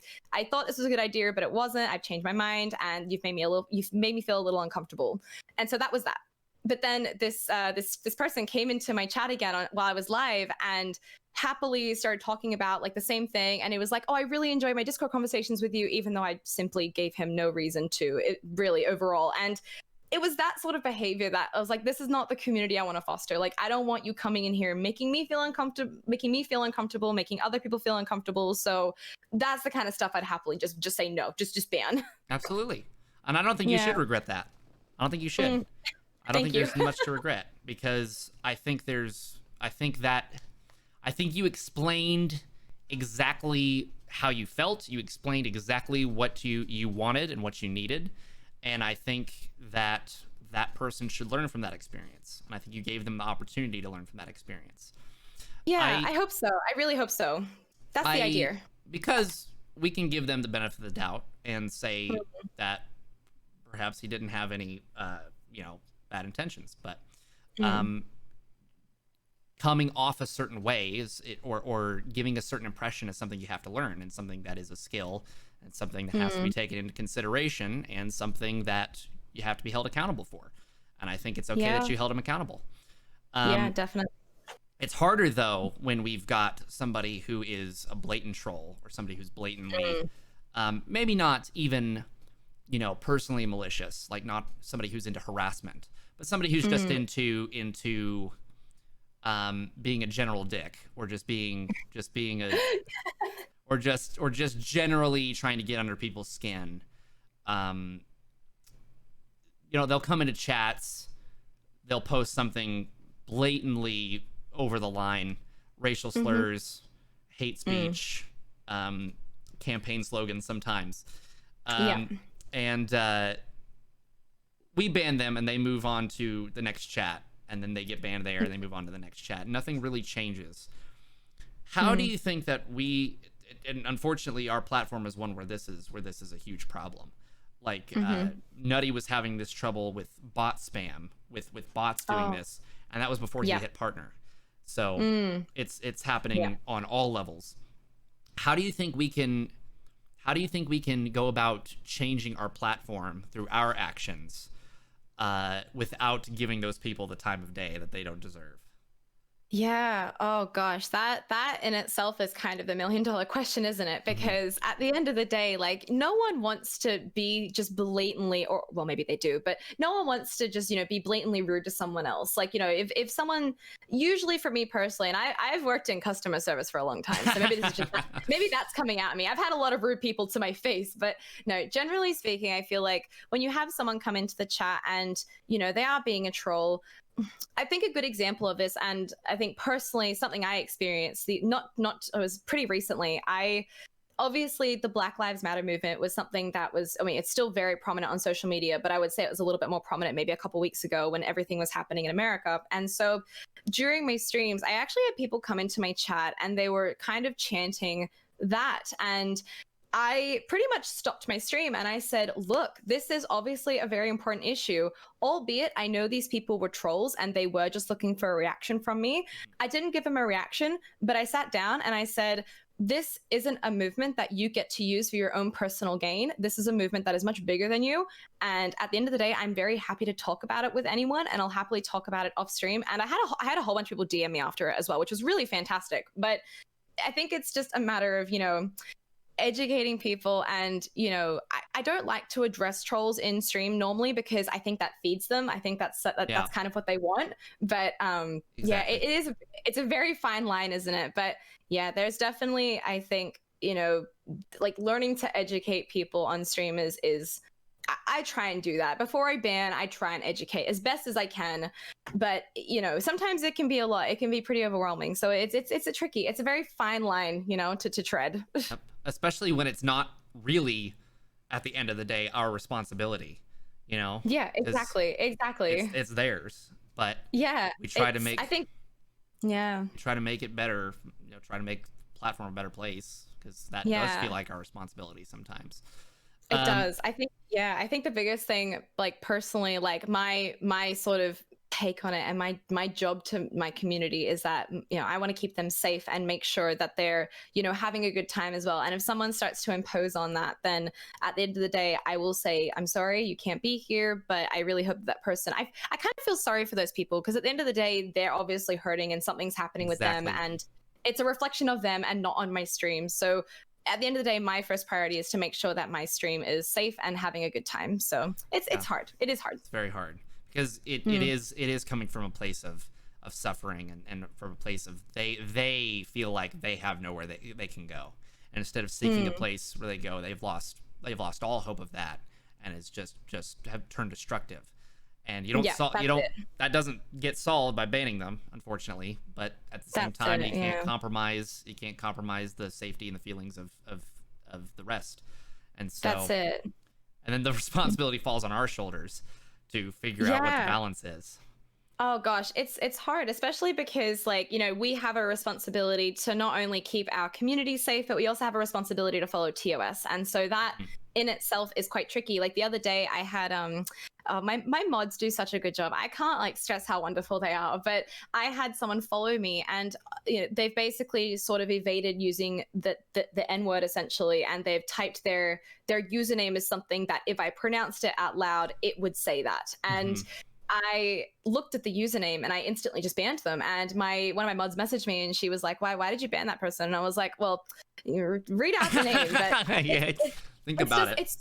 thought this was a good idea, but it wasn't. I've changed my mind, and you've made me feel a little uncomfortable. And so that was that. But then this person came into my chat again while I was live, and happily started talking about like the same thing. And it was like, oh, I really enjoy my Discord conversations with you, even though I simply gave him no reason to, it really overall. And it was that sort of behavior that I was like, this is not the community I want to foster. Like, I don't want you coming in here making me feel uncomfortable, making other people feel uncomfortable. So that's the kind of stuff I'd happily just say no, just ban. Absolutely. And I don't think you should regret that. I don't think you should. I don't think there's much to regret, because I think you explained exactly how you felt. You explained exactly what you wanted and what you needed. And I think that person should learn from that experience. And I think you gave them the opportunity to learn from that experience. Yeah, I hope so. I really hope so. That's the idea. Because we can give them the benefit of the doubt and say that perhaps he didn't have any, bad intentions. But coming off a certain way or giving a certain impression is something you have to learn, and something that is a skill, and something that has to be taken into consideration, and something that you have to be held accountable for. And I think it's okay that you held him accountable. Yeah, definitely. It's harder, though, when we've got somebody who is a blatant troll, or somebody who's blatantly, maybe not even, personally malicious, like not somebody who's into harassment, but somebody who's just into being a general dick, or just being a or just generally trying to get under people's skin. They'll come into chats, they'll post something blatantly over the line, racial slurs, hate speech, campaign slogans sometimes. And we ban them, and they move on to the next chat, and then they get banned there, and they move on to the next chat. Nothing really changes. How do you think that and unfortunately our platform is one where this is a huge problem. Like Nutty was having this trouble with bot spam, with bots doing this, and that was before he hit partner. So it's happening on all levels. How do you think we can go about changing our platform through our actions without giving those people the time of day that they don't deserve? Yeah. Oh gosh, that in itself is kind of the $1,000,000 question, isn't it? Because at the end of the day, like, no one wants to be just blatantly, or well, maybe they do, but no one wants to just, be blatantly rude to someone else. Like, if someone, usually for me personally, and I've worked in customer service for a long time, so maybe this is just, maybe that's coming at me. I've had a lot of rude people to my face, but no, generally speaking, I feel like when you have someone come into the chat and, they are being a troll, I think a good example of this, and I think personally something I experienced, it was pretty recently. Obviously the Black Lives Matter movement was something that was, it's still very prominent on social media, but I would say it was a little bit more prominent maybe a couple weeks ago when everything was happening in America. And so during my streams, I actually had people come into my chat and they were kind of chanting that. And I pretty much stopped my stream and I said, look, this is obviously a very important issue, albeit I know these people were trolls and they were just looking for a reaction from me. I didn't give them a reaction, but I sat down and I said, this isn't a movement that you get to use for your own personal gain. This is a movement that is much bigger than you. And at the end of the day, I'm very happy to talk about it with anyone, and I'll happily talk about it off stream. And I had a whole bunch of people DM me after it as well, which was really fantastic. But I think it's just a matter of, educating people. And I don't like to address trolls in stream normally because I think that feeds them. I think that's kind of what they want. But exactly. It's a very fine line, isn't it? But yeah, there's definitely, I think, like learning to educate people on stream is I try and do that. Before I ban, I try and educate as best as I can. But, sometimes it can be a lot. It can be pretty overwhelming. So it's a very fine line, to tread. Especially when it's not really, at the end of the day, our responsibility, Yeah, exactly. It's theirs. But yeah, we try to make, I think, yeah. Try to make it better, try to make the platform a better place, because that does feel like our responsibility sometimes. It does. I think, yeah, I think the biggest thing, like personally, like my sort of take on it and my job to my community is that, I want to keep them safe and make sure that they're, having a good time as well. And if someone starts to impose on that, then at the end of the day, I will say, I'm sorry, you can't be here, but I really hope that person, I kind of feel sorry for those people, because at the end of the day, they're obviously hurting and something's happening with them, Exactly. and it's a reflection of them and not on my stream. So at the end of the day, my first priority is to make sure that my stream is safe and having a good time. So Yeah. it's hard. It is hard. It's very hard because it is coming from a place of suffering, and from a place of they feel like they have nowhere they can go, and instead of seeking a place where they go, they've lost all hope of that, and it's just have turned destructive. And that doesn't get solved by banning them, unfortunately, but at the same time, you can't compromise the safety and the feelings of the rest. And so That's it. And then the responsibility falls on our shoulders to figure out what the balance is. Oh gosh, it's hard, especially because, like, we have a responsibility to not only keep our community safe, but we also have a responsibility to follow TOS. And so that in itself is quite tricky. Like the other day I had my mods do such a good job. I can't like stress how wonderful they are, but I had someone follow me, and they've basically sort of evaded using the N word essentially, and they've typed their username as something that if I pronounced it out loud, it would say that. And I looked at the username and I instantly just banned them. And one of my mods messaged me and she was like, why did you ban that person? And I was like, well, you read out the name. But yeah, think about it.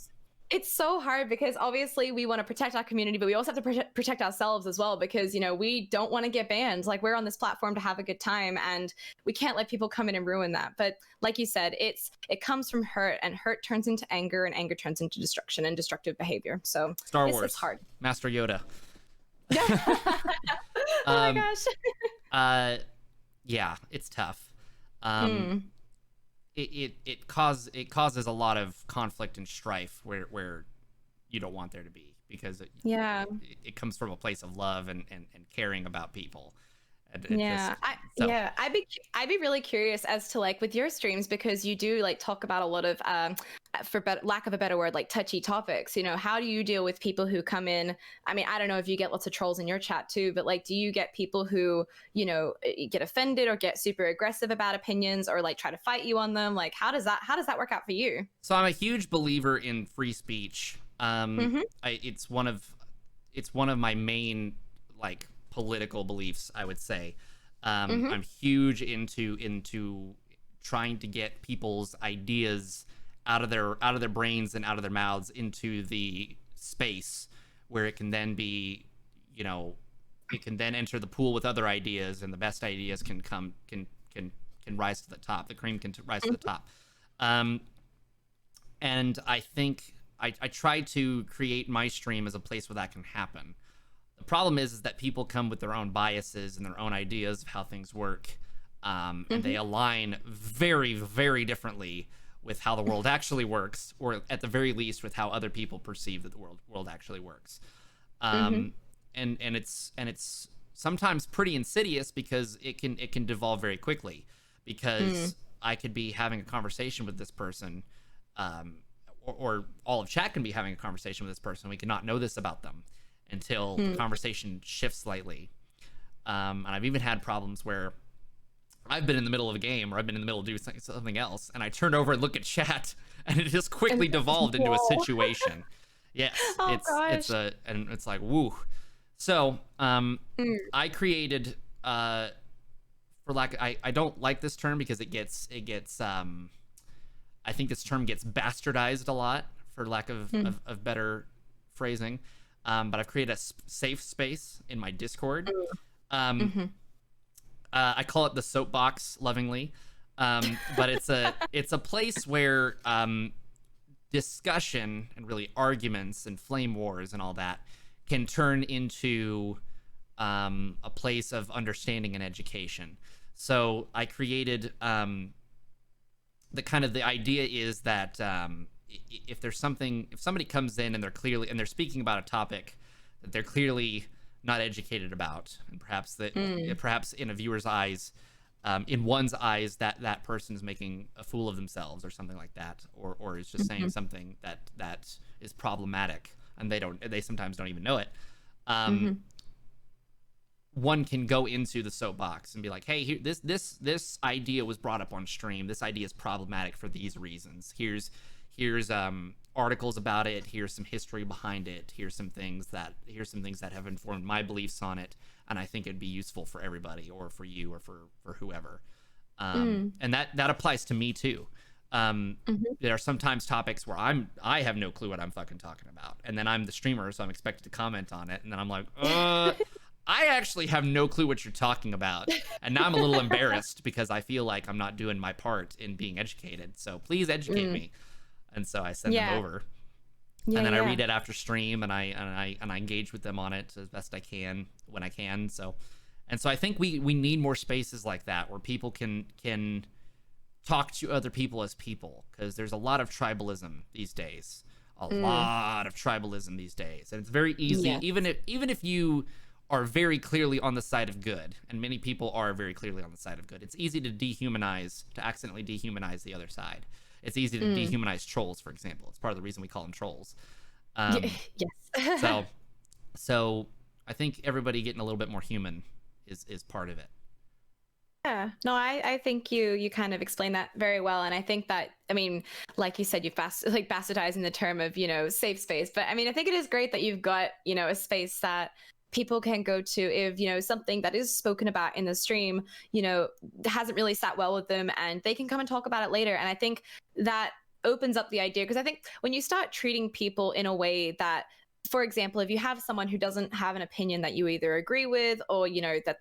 It's so hard because obviously we want to protect our community, but we also have to protect ourselves as well, because we don't want to get banned. Like, we're on this platform to have a good time, and we can't let people come in and ruin that. But like you said, it comes from hurt, and hurt turns into anger, and anger turns into destruction and destructive behavior. So Star Wars, it's hard. Master Yoda. Oh my gosh. Yeah, it's tough. It causes a lot of conflict and strife where you don't want there to be, because it comes from a place of love and caring about people. I'd be really curious as to, like, with your streams, because you do like talk about a lot of lack of a better word, like touchy topics. How do you deal with people who come in? I mean, I don't know if you get lots of trolls in your chat too, but like, do you get people who get offended or get super aggressive about opinions, or like try to fight you on them? Like, how does that work out for you? So I'm a huge believer in free speech. It's one of my main, like, political beliefs, I would say. I'm huge into trying to get people's ideas out of their brains and out of their mouths into the space where it can then be, it can then enter the pool with other ideas, and the best ideas can rise to the top. The cream can rise to the top. And I think I try to create my stream as a place where that can happen. The problem is that people come with their own biases and their own ideas of how things work, and they align very, very differently with how the world actually works, or at the very least with how other people perceive that the world actually works. And it's sometimes pretty insidious, because it can devolve very quickly, because I could be having a conversation with this person, or all of chat can be having a conversation with this person. We could not know this about them until the conversation shifts slightly. And I've even had problems where I've been in the middle of a game, or I've been in the middle of doing something else, and I turn over and look at chat, and it just quickly devolved into a situation. Yes, it's like, woo. So I created, I don't like this term, because it gets I think this term gets bastardized a lot, for lack of better phrasing. But I've created a safe space in my Discord. I call it the soapbox, lovingly, but it's a place where discussion and really arguments and flame wars and all that can turn into a place of understanding and education. So I created the idea is that if somebody comes in and they're speaking about a topic that they're clearly not educated about, and perhaps in a viewer's eyes, in one's eyes that person is making a fool of themselves or something like that, or is just saying something that is problematic, and they sometimes don't even know it. One can go into the soapbox and be like, hey, here, this idea was brought up on stream. This idea is problematic for these reasons. Here's articles about it. Here's some history behind it. Here's some things that have informed my beliefs on it, and I think it'd be useful for everybody, or for you, or for whoever. And that applies to me too. There are sometimes topics where I have no clue what I'm fucking talking about, and then I'm the streamer, so I'm expected to comment on it, and then I'm like, I actually have no clue what you're talking about, and now I'm a little embarrassed because I feel like I'm not doing my part in being educated. So please educate me. And so I send them over, and then I read it after stream, and I engage with them on it as best I can when I can. So I think we need more spaces like that where people can talk to other people as people, because there's a lot of tribalism these days, and it's very easy, even if you are very clearly on the side of good, and many people are very clearly on the side of good, it's easy to accidentally dehumanize the other side. It's easy to dehumanize trolls, for example. It's part of the reason we call them trolls. Yes. So I think everybody getting a little bit more human is part of it. Yeah, no, I think you kind of explained that very well, and I think that, I mean, like you said, you've bastardizing the term of, safe space, but I mean, I think it is great that you've got, a space that people can go to if, something that is spoken about in the stream, hasn't really sat well with them, and they can come and talk about it later. And I think that opens up the idea, because I think when you start treating people in a way that, for example, if you have someone who doesn't have an opinion that you either agree with, or that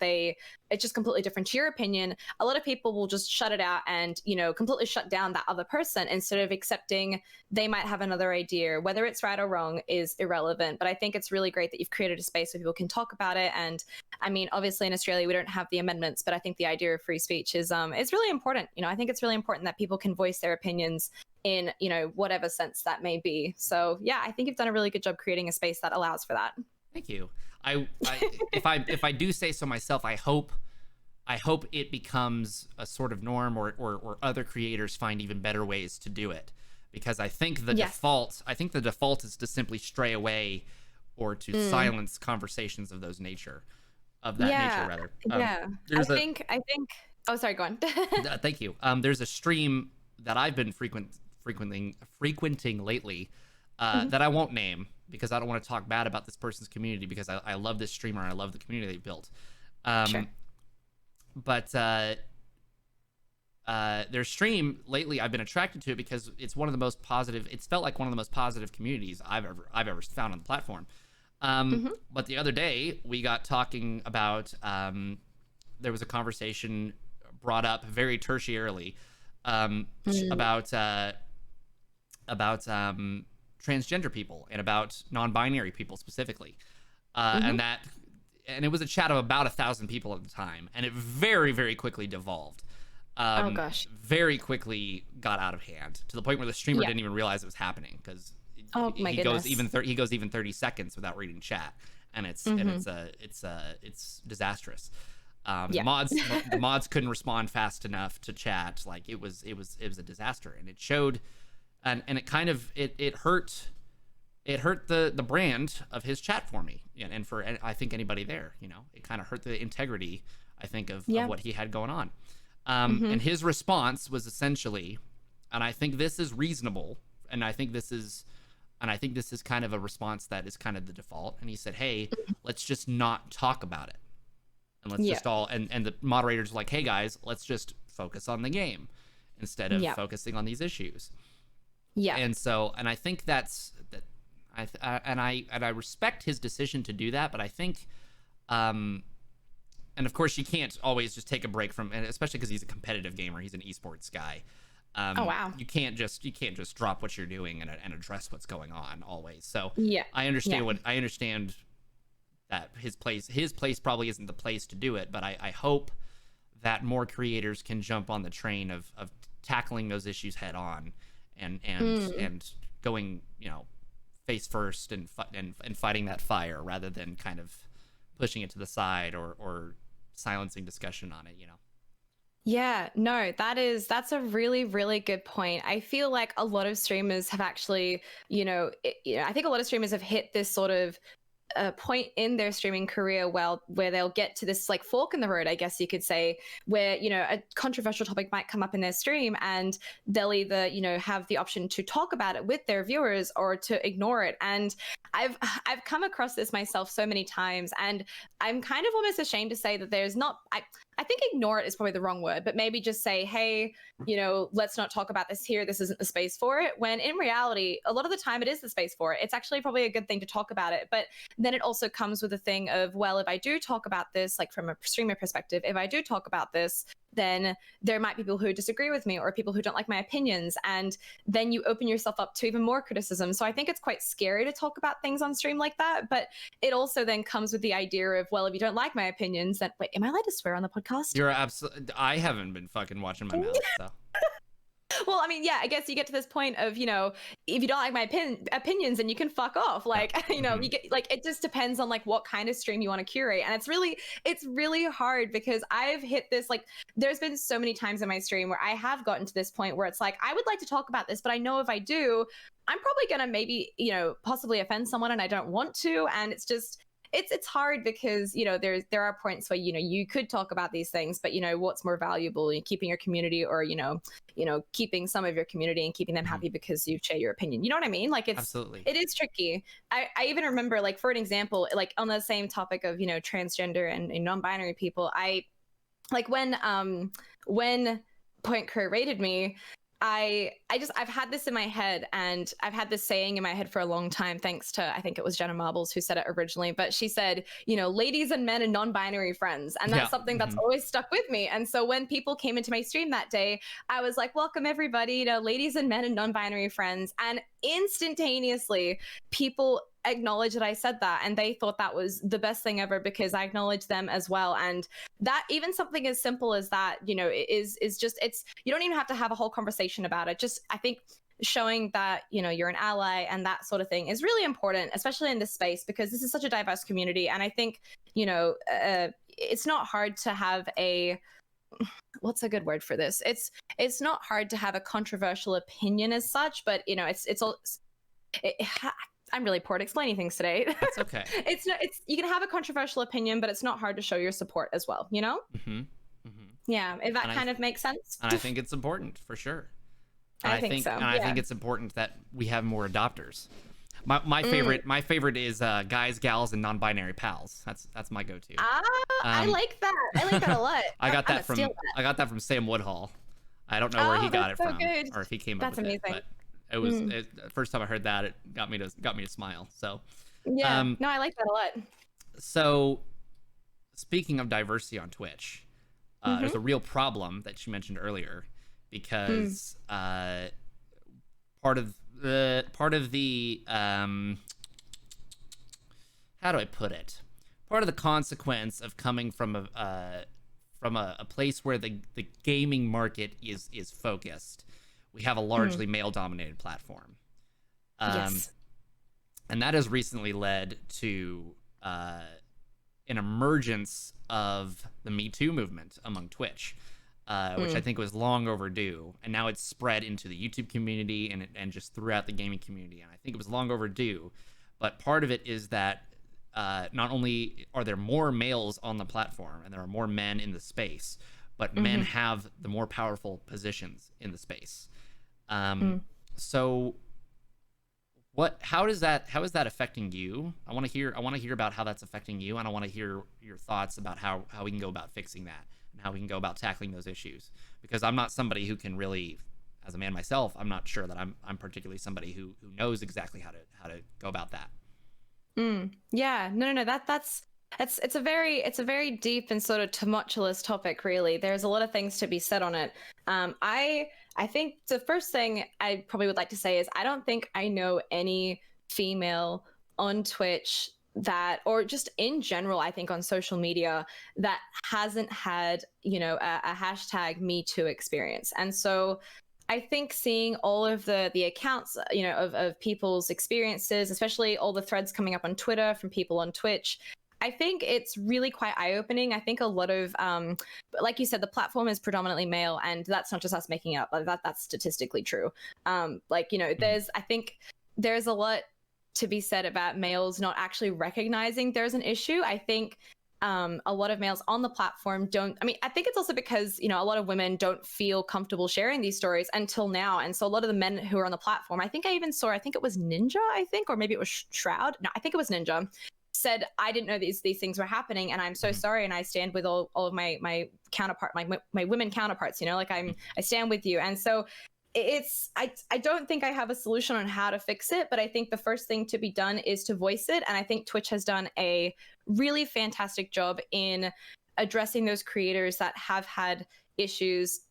it's just completely different to your opinion, a lot of people will just shut it out and completely shut down that other person, instead of accepting they might have another idea. Whether it's right or wrong is irrelevant, but I think it's really great that you've created a space where people can talk about it. And I mean, obviously in Australia we don't have the amendments, but I think the idea of free speech is it's really important. I think it's really important that people can voice their opinions in whatever sense that may be. So yeah, I think you've done a really good job creating a space that allows for that. Thank you. If I do say so myself, I hope it becomes a sort of norm, or other creators find even better ways to do it, because I think the default is to simply stray away, or to silence conversations of that nature rather. I think oh, sorry, go on. Thank you. There's a stream that I've been frequenting lately, that I won't name, because I don't want to talk bad about this person's community, because I love this streamer and I love the community they built. Sure. But their stream lately, I've been attracted to it because it's one of the most positive. It's felt like one of the most positive communities I've ever found on the platform. But the other day we got talking about, there was a conversation brought up very tertiarily, about transgender people, and about non-binary people specifically, and it was a chat of about 1,000 people at the time, and it very, very quickly devolved. Oh gosh! Very quickly got out of hand, to the point where the streamer didn't even realize it was happening, because he goes even 30 seconds without reading chat, and it's disastrous. The mods couldn't respond fast enough to chat. Like, it was a disaster, and it showed, and it kind of it hurt the brand of his chat for me, and for I think anybody there. It kind of hurt the integrity, I think, of what he had going on. And his response was essentially, and I think this is reasonable, and I think this is kind of a response that is kind of the default. And he said, "Hey, let's just not talk about it. And let's just all," and the moderators were like, "Hey guys, let's just focus on the game instead of focusing on these issues." And so, and I think I respect his decision to do that, but I think, and of course you can't always just take a break from, and especially because he's a competitive gamer, he's an esports guy. Oh wow! You can't just drop what you're doing and address what's going on always. So I understand that his place probably isn't the place to do it, but I hope that more creators can jump on the train of tackling those issues head on, and going face first and fighting that fire, rather than kind of pushing it to the side or silencing discussion on it. Yeah, no, that's a really, really good point. I feel like a lot of streamers have actually, I think a lot of streamers have hit this sort of a point in their streaming career where they'll get to this like fork in the road, I guess you could say, where a controversial topic might come up in their stream, and they'll either have the option to talk about it with their viewers or to ignore it. And I've come across this myself so many times, and I'm kind of almost ashamed to say that there's not. I think ignore it is probably the wrong word, but maybe just say, hey, let's not talk about this here. This isn't the space for it. When in reality, a lot of the time it is the space for it. It's actually probably a good thing to talk about it. But then it also comes with a thing of, well, if I do talk about this, like from a streamer perspective, if I do talk about this, then there might be people who disagree with me or people who don't like my opinions. And then you open yourself up to even more criticism. So I think it's quite scary to talk about things on stream like that. But it also then comes with the idea of, well, if you don't like my opinions, then wait, am I allowed to swear on the podcast? You're absolutely. I haven't been fucking watching my mouth, so. Well, I mean, yeah, I guess you get to this point of, if you don't like my opinions, then you can fuck off. Like, you get like, it just depends on like what kind of stream you want to curate. And it's really hard because I've hit this, like, there's been so many times in my stream where I have gotten to this point where it's like, I would like to talk about this, but I know if I do, I'm probably going to maybe, possibly offend someone and I don't want to. And it's just, it's hard because there are points where you could talk about these things, but what's more valuable, keeping your community or keeping some of your community and keeping them happy because you share your opinion. You know what I mean? Like Absolutely. It is tricky. I even remember, like, for an example, like on the same topic of transgender and non-binary people, I like when Point Career rated me, I've had this in my head, and I've had this saying in my head for a long time, thanks to, I think it was Jenna Marbles who said it originally, but she said, ladies and men and non-binary friends. And that's something that's always stuck with me. And so when people came into my stream that day, I was like, welcome everybody, ladies and men and non-binary friends. And instantaneously people acknowledge that I said that, and they thought that was the best thing ever because I acknowledged them as well. And that, even something as simple as that, is just, it's, you don't even have to have a whole conversation about it. Just, I think showing that you're an ally and that sort of thing is really important, especially in this space, because this is such a diverse community. And I think it's not hard to have a, what's a good word for this, it's not hard to have a controversial opinion as such, but I'm really poor at explaining things today. That's okay. You can have a controversial opinion, but it's not hard to show your support as well, Yeah, if that kind of makes sense. And I think it's important for sure. I think so. And I think it's important that we have more adopters. My favorite is guys, gals, and non-binary pals. That's my go-to. I like that. I like that a lot. I got that from Sam Woodhall. I don't know where he got it from, or if he came up with it. But it was the first time I heard that, it got me to smile. So yeah, no, I like that a lot. So speaking of diversity on Twitch, there's a real problem that you mentioned earlier, because part of the how do I put it? Part of the consequence of coming from a place where the gaming market is focused, we have a largely male-dominated platform. Yes. And that has recently led to an emergence of the Me Too movement among Twitch, which I think was long overdue. And now it's spread into the YouTube community and just throughout the gaming community. And I think it was long overdue. But part of it is that not only are there more males on the platform and there are more men in the space, but men have the more powerful positions in the space. So how is that affecting you? I want to hear about how that's affecting you, and I want to hear your thoughts about how we can go about fixing that and how we can go about tackling those issues, because I'm not somebody who can really, as a man myself, I'm not sure that I'm particularly somebody who knows exactly how to go about that. Yeah, no, it's a very deep and sort of tumultuous topic, really. There's a lot of things to be said on it. I think the first thing I probably would like to say is I don't think I know any female on Twitch that, or just in general, I think on social media, that hasn't had, a hashtag Me Too experience. And so I think seeing all of the accounts, of people's experiences, especially all the threads coming up on Twitter from people on Twitch, I think it's really quite eye-opening. I think a lot of like you said, the platform is predominantly male, and that's not just us making it up. That's statistically true. Like, you know, I think there's a lot to be said about males not actually recognizing there's an issue. I think a lot of males on the platform don't. I mean, I think it's also because, you know, a lot of women don't feel comfortable sharing these stories until now. And so a lot of the men who are on the platform, I think it was Ninja, or maybe it was Shroud. No, I think it was Ninja, said, I didn't know these things were happening, and I'm so sorry, and I stand with all of my women counterparts, you know, like I stand with you. And so I don't think I have a solution on how to fix it, but I think the first thing to be done is to voice it. And I think Twitch has done a really fantastic job in addressing those creators that have had issues,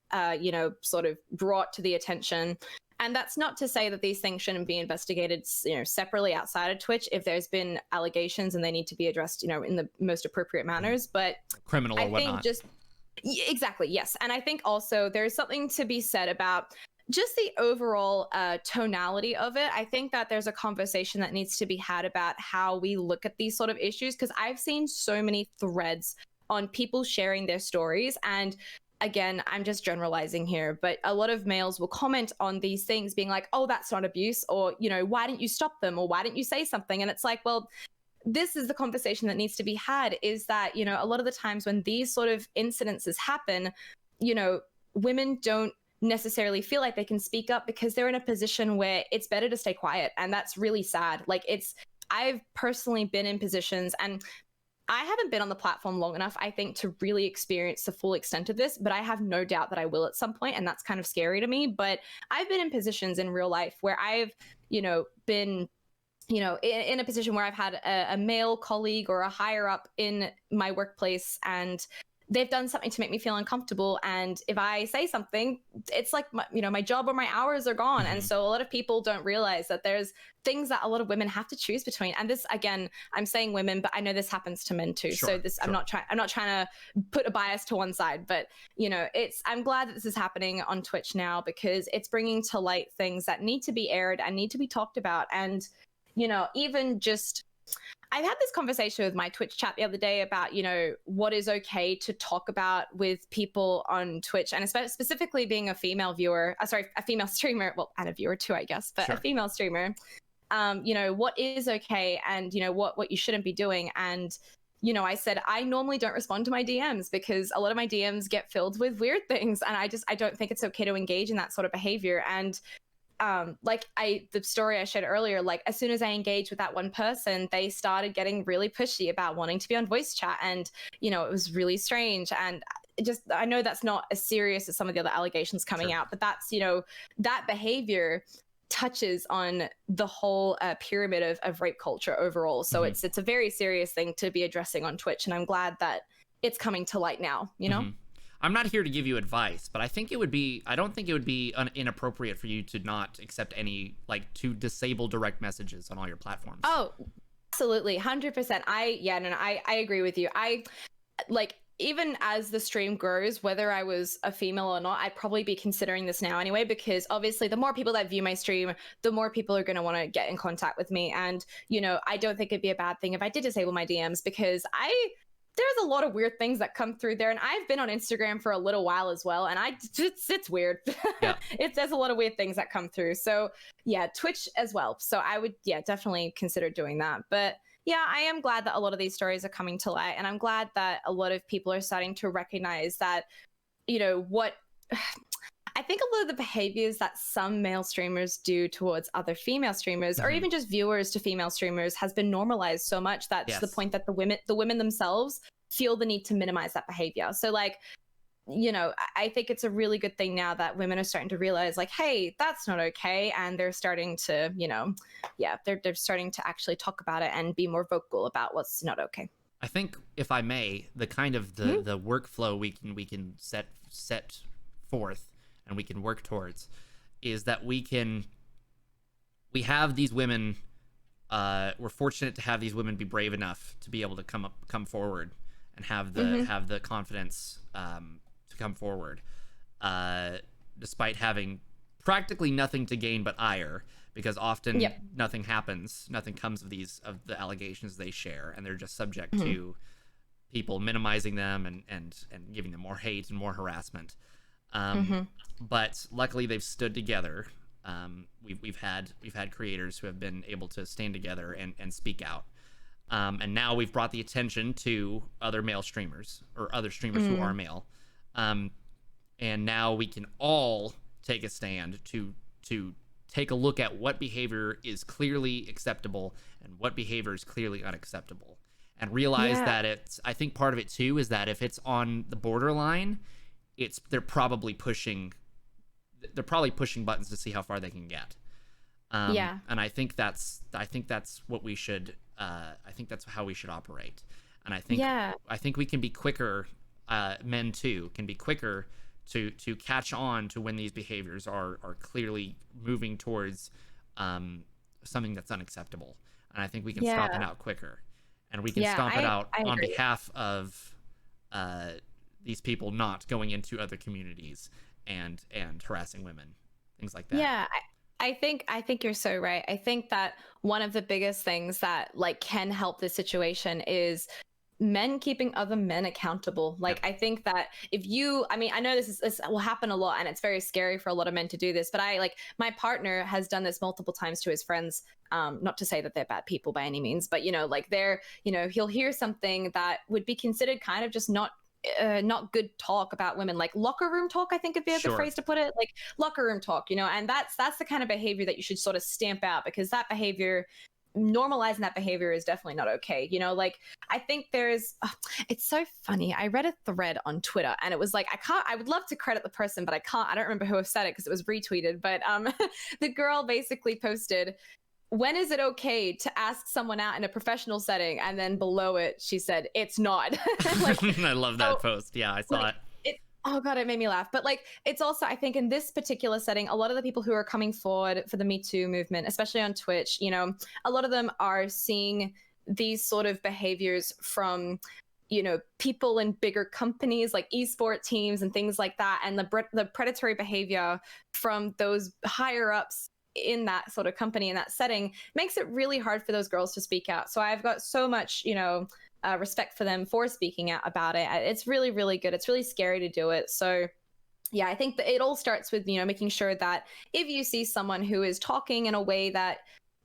you know, sort of brought to the attention. And that's not to say that these things shouldn't be investigated, you know, separately outside of Twitch if there's been allegations and they need to be addressed, you know, in the most appropriate manners. But criminal or whatnot. Exactly, yes. And I think also there's something to be said about just the overall tonality of it. I think that there's a conversation that needs to be had about how we look at these sort of issues, because I've seen so many threads on people sharing their stories. And again, I'm just generalizing here, but a lot of males will comment on these things being like, oh, that's not abuse, or, you know, why didn't you stop them, or why didn't you say something? And it's like, well, this is the conversation that needs to be had, is that, you know, a lot of the times when these sort of incidences happen, you know, women don't necessarily feel like they can speak up because they're in a position where it's better to stay quiet. And that's really sad. Like, I've personally been in positions, and I haven't been on the platform long enough, I think, to really experience the full extent of this, but I have no doubt that I will at some point, and that's kind of scary to me. But I've been in positions in real life where I've, you know, been, you know, in a position where I've had a male colleague or a higher up in my workplace, and they've done something to make me feel uncomfortable. And if I say something, it's like, my job or my hours are gone. And so a lot of people don't realize that there's things that a lot of women have to choose between. And this, again, I'm saying women, but I know this happens to men too. Sure, so this, sure. I'm not trying to put a bias to one side, but, you know, I'm glad that this is happening on Twitch now, because it's bringing to light things that need to be aired and need to be talked about. And, you know, even just, I had this conversation with my Twitch chat the other day about, you know, what is okay to talk about with people on Twitch, and specifically being a female viewer, a female streamer, well, and a viewer too, I guess, but Sure. a female streamer, you know, what is okay, and, you know, what you shouldn't be doing. And, you know, I said, I normally don't respond to my DMs because a lot of my DMs get filled with weird things. And I don't think it's okay to engage in that sort of behavior. And the story I shared earlier, like, as soon as I engaged with that one person, they started getting really pushy about wanting to be on voice chat. And, you know, it was really strange. And I know that's not as serious as some of the other allegations coming out, but that's, you know, that behavior touches on the whole pyramid of rape culture overall. So it's a very serious thing to be addressing on Twitch. And I'm glad that it's coming to light now, you know? I'm not here to give you advice, but I don't think it would be inappropriate for you to not accept any, like, to disable direct messages on all your platforms. Oh, absolutely. 100%. I agree with you. Even as the stream grows, whether I was a female or not, I'd probably be considering this now anyway, because obviously the more people that view my stream, the more people are going to want to get in contact with me. And, you know, I don't think it'd be a bad thing if I did disable my DMs, because there's a lot of weird things that come through there. And I've been on Instagram for a little while as well. And it's weird. Yeah. There's a lot of weird things that come through. So yeah, Twitch as well. So I would, definitely consider doing that. But yeah, I am glad that a lot of these stories are coming to light. And I'm glad that a lot of people are starting to recognize that, you know, I think a lot of the behaviors that some male streamers do towards other female streamers, or even just viewers to female streamers, has been normalized so much that to the point that the women themselves feel the need to minimize that behavior. So, like, you know, I think it's a really good thing now that women are starting to realize, like, hey, that's not okay. And they're starting to, you know, they're starting to actually talk about it and be more vocal about what's not okay. I think, if I may, the kind of the workflow we can set forth and we can work towards is that we have these women, we're fortunate to have these women be brave enough to be able to come forward and have the confidence to come forward, despite having practically nothing to gain but ire, because often Yep. nothing happens, nothing comes of the allegations they share, and they're just subject Hmm. to people minimizing them and giving them more hate and more harassment. Um, Hmm. but luckily, they've stood together. We've had creators who have been able to stand together and speak out. And now we've brought the attention to other male streamers or other streamers who are Mm. male. Um, and now we can all take a stand to take a look at what behavior is clearly acceptable and what behavior is clearly unacceptable, and realize Yeah. that I think part of it too is that if it's on the borderline, it's they're probably pushing buttons to see how far they can get. Yeah. And I think that's what we should I think that's how we should operate. And Yeah. I think we can be quicker, men too can be quicker to catch on to when these behaviors are clearly moving towards something that's unacceptable. And I think we can stomp it Yeah. out quicker, and we can Yeah. stomp it out I on agree. behalf of uh, these people not going into other communities and harassing women, things like that. Yeah, I think you're so right. I think that one of the biggest things that like can help this situation is men keeping other men accountable. Yeah, Like I think that if you, I mean, I know this will happen a lot and it's very scary for a lot of men to do this, but I like my partner has done this multiple times to his friends. Not to say that they're bad people by any means, but like he'll hear something that would be considered kind of just not good talk about women, like locker room talk, I think would be a good sure. phrase to put it, like locker room talk, and that's the kind of behavior that you should sort of stamp out, because that behavior, normalizing that behavior, is definitely not okay. Like I think it's so funny. I read a thread on Twitter and it was like, I would love to credit the person, but I don't remember who said it because it was retweeted. But the girl basically posted, when is it okay to ask someone out in a professional setting? And then below it, she said, it's not. Like, I love so, that post. Yeah, I saw like, it. it, oh God, it made me laugh. But like, it's also, I think in this particular setting, a lot of the people who are coming forward for the Me Too movement, especially on Twitch, a lot of them are seeing these sort of behaviors from people in bigger companies like esport teams and things like that, and the predatory behavior from those higher ups in that sort of company, in that setting, makes it really hard for those girls to speak out. So I've got so much respect for them for speaking out about it. It's really, really good. It's really scary to do it. So yeah, I think that it all starts with making sure that if you see someone who is talking in a way that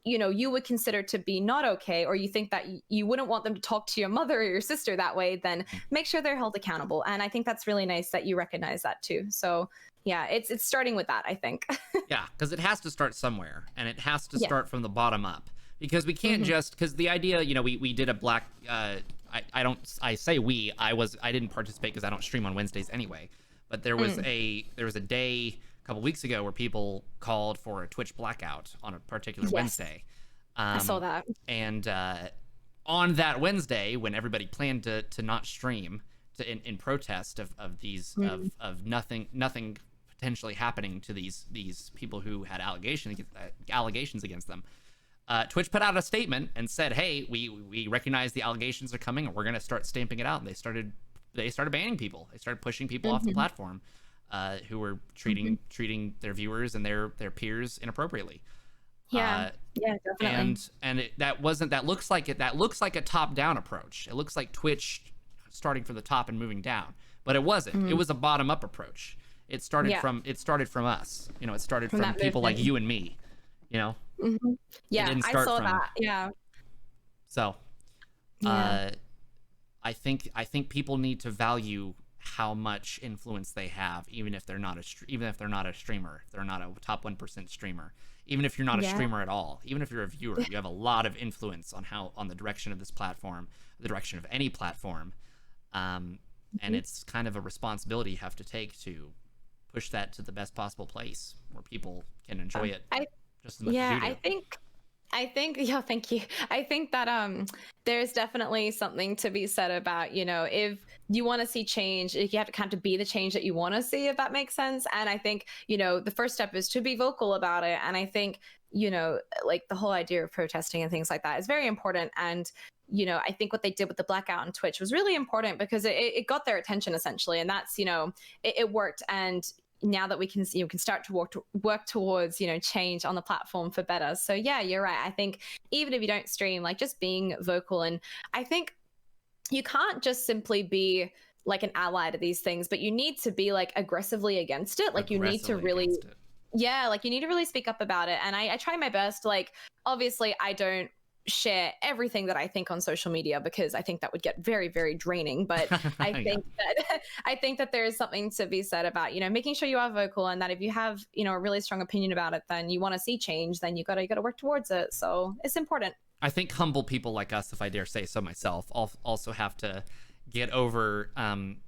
you would consider to be not okay, or you think that you wouldn't want them to talk to your mother or your sister that way, then make sure they're held accountable. And I think that's really nice that you recognize that too. So yeah, it's starting with that, I think. Yeah, because it has to start somewhere, and it has to Yeah. start from the bottom up. Because we can't Hmm. just, because the idea, we did a black. I don't. I say we. I didn't participate because I don't stream on Wednesdays anyway. But there was a day a couple weeks ago where people called for a Twitch blackout on a particular Yes, Wednesday. I saw Um, that. and on that Wednesday, when everybody planned to not stream in protest of these Mm. of nothing potentially happening to these people who had allegations against them, Twitch put out a statement and said, "Hey, we recognize the allegations are coming, and we're going to start stamping it out." And they started banning people. They started pushing people off the Hmm. platform who were Hmm. treating their viewers and their peers inappropriately. Yeah, Uh, yeah, definitely. that looks like a top down approach. It looks like Twitch starting from the top and moving down, but it wasn't. It Mm. was a bottom up approach. Yeah, It started from us. It started from from that people like movement. you and me. You know, Hmm. it Yeah, didn't I start saw from. that. Yeah, So yeah. uh, I think people need to value how much influence they have, even if they're not a streamer, if they're not a top 1% streamer, even if you're not a Yeah. streamer at all, even if you're a viewer, you have a lot of influence on the direction of this platform, the direction of any platform, and Mhm. it's kind of a responsibility you have to take to push that to the best possible place where people can enjoy it I just as much as Yeah, you do. I think yeah, thank you. I think that there's definitely something to be said about, if you want to see change, you have to kind of be the change that you want to see, if that makes sense. And I think, the first step is to be vocal about it. And I think, like the whole idea of protesting and things like that is very important. And I think what they did with the blackout on Twitch was really important because it got their attention essentially, and that's it worked. And now that we can see, you can start to work towards, change on the platform for better. So yeah, you're right. I think even if you don't stream, like just being vocal, and I think you can't just simply be like an ally to these things, but you need to be like aggressively against it. Like you need to Aggressively really, against it. yeah, like you need to really speak up about it. And I try my best. Like obviously I don't share everything that I think on social media because I think that would get very, very draining. But I Yeah. think that I think that there is something to be said about, making sure you are vocal, and that if you have, a really strong opinion about it, then you want to see change, then you gotta work towards it. So it's important. I think humble people like us, if I dare say so myself, also have to get over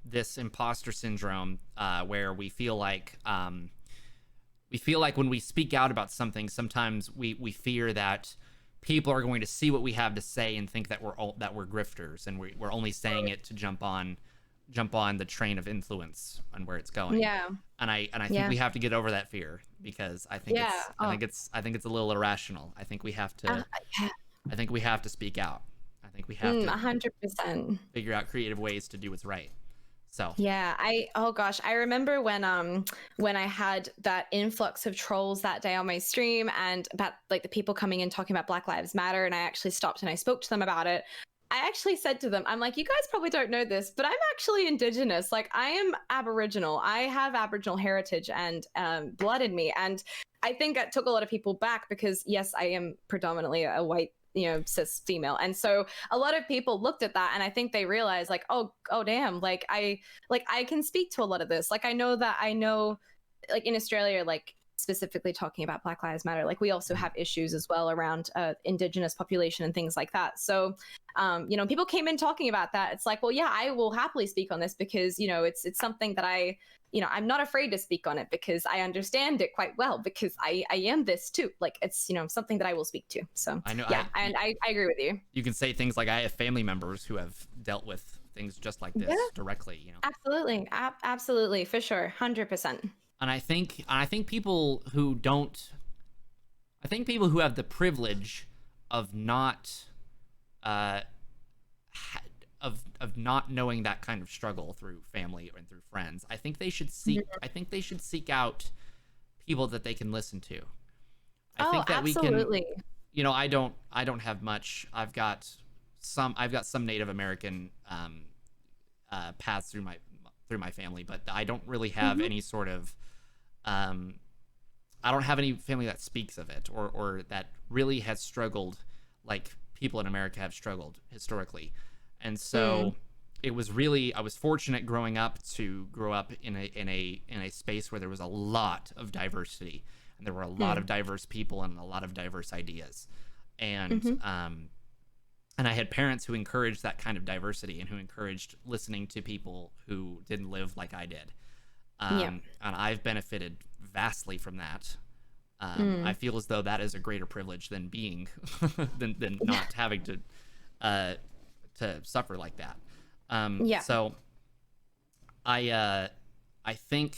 this imposter syndrome where we feel like when we speak out about something, sometimes we fear that people are going to see what we have to say and think that we're grifters, and we're only saying it to jump on the train of influence and where it's going. Yeah. And I think we have to get over that fear, because I think I think it's a little irrational. I think we have to I think we have to speak out. I think we have to 100%. figure out creative ways to do what's right. So yeah, oh gosh, I remember when I had that influx of trolls that day on my stream, and about like the people coming in talking about Black Lives Matter, and I actually stopped and I spoke to them about it. I actually said to them, I'm like, you guys probably don't know this, but I'm actually Indigenous. Like I am Aboriginal. I have Aboriginal heritage and blood in me. And I think that took a lot of people back because yes, I am predominantly a white, cis female. And so a lot of people looked at that, and I think they realized like, oh damn, like I can speak to a lot of this. Like I know like in Australia, like specifically talking about Black Lives Matter, like we also have issues as well around Indigenous population and things like that. So people came in talking about that. It's like, well, yeah, I will happily speak on this because it's something that I'm not afraid to speak on it because I understand it quite well, because I am this too. Like it's something that I will speak to. So I know. Yeah, I agree with you. You can say things like, I have family members who have dealt with things just like this directly. Absolutely, absolutely, for sure, 100%. And I think people who don't, I think people who have the privilege of not of not knowing that kind of struggle through family and through friends, I think they should seek out people that they can listen to. I think that absolutely. we can, I don't have much. I've got some Native American paths through my family, but I don't really have any sort of I don't have any family that speaks of it or that really has struggled like people in America have struggled historically. And so I was fortunate growing up to grow up in a space where there was a lot of diversity, and there were a lot of diverse people and a lot of diverse ideas. And and I had parents who encouraged that kind of diversity and who encouraged listening to people who didn't live like I did. And I've benefited vastly from that. I feel as though that is a greater privilege than being than not having to suffer like that. So I think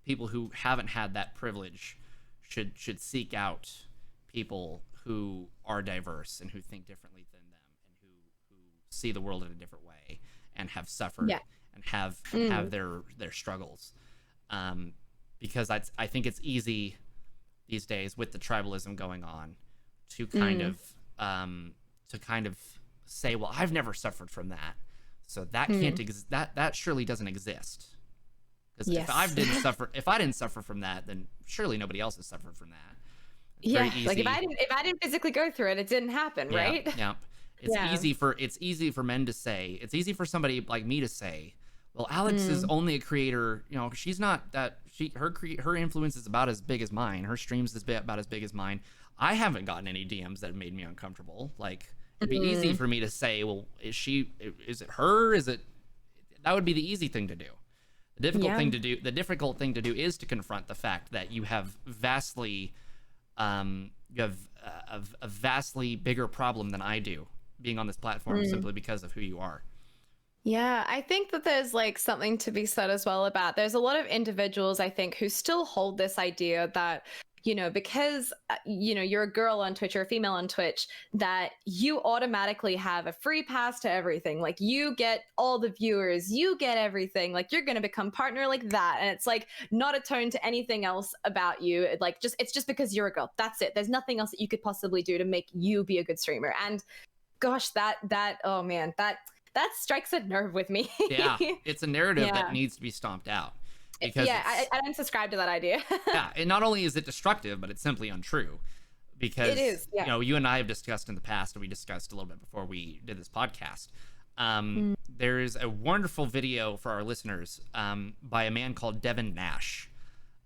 people who haven't had that privilege should seek out people who are diverse and who think differently than them, and who see the world in a different way and have suffered and have their struggles. Because I think it's easy these days with the tribalism going on to kind of say, well, I've never suffered from that, so that can't that surely doesn't exist. Because if I didn't suffer from that, then surely nobody else has suffered from that. It's very easy. Like if I didn't physically go through it, it didn't happen, right? Yeah. It's easy for men to say. It's easy for somebody like me to say, well, Alex is only a creator. She's not that. Her influence is about as big as mine. Her streams is about as big as mine. I haven't gotten any DMs that have made me uncomfortable. Like it'd be easy for me to say, well, is it her? That would be the easy thing to do. The difficult thing to do is to confront the fact that you have a vastly bigger problem than I do being on this platform simply because of who you are. Yeah, I think that there's like something to be said as well about there's a lot of individuals, I think, who still hold this idea that, because you're a girl on Twitch or a female on Twitch, that you automatically have a free pass to everything. Like, you get all the viewers, you get everything. Like, you're going to become partner like that. And it's like not attuned to anything else about you. It's just because you're a girl. That's it. There's nothing else that you could possibly do to make you be a good streamer. And gosh, oh man, that strikes a nerve with me. Yeah, it's a narrative that needs to be stomped out. Because I don't subscribe to that idea. Yeah, and not only is it destructive, but it's simply untrue. Because it is, you and I have discussed in the past, and we discussed a little bit before we did this podcast. There is a wonderful video for our listeners by a man called Devin Nash,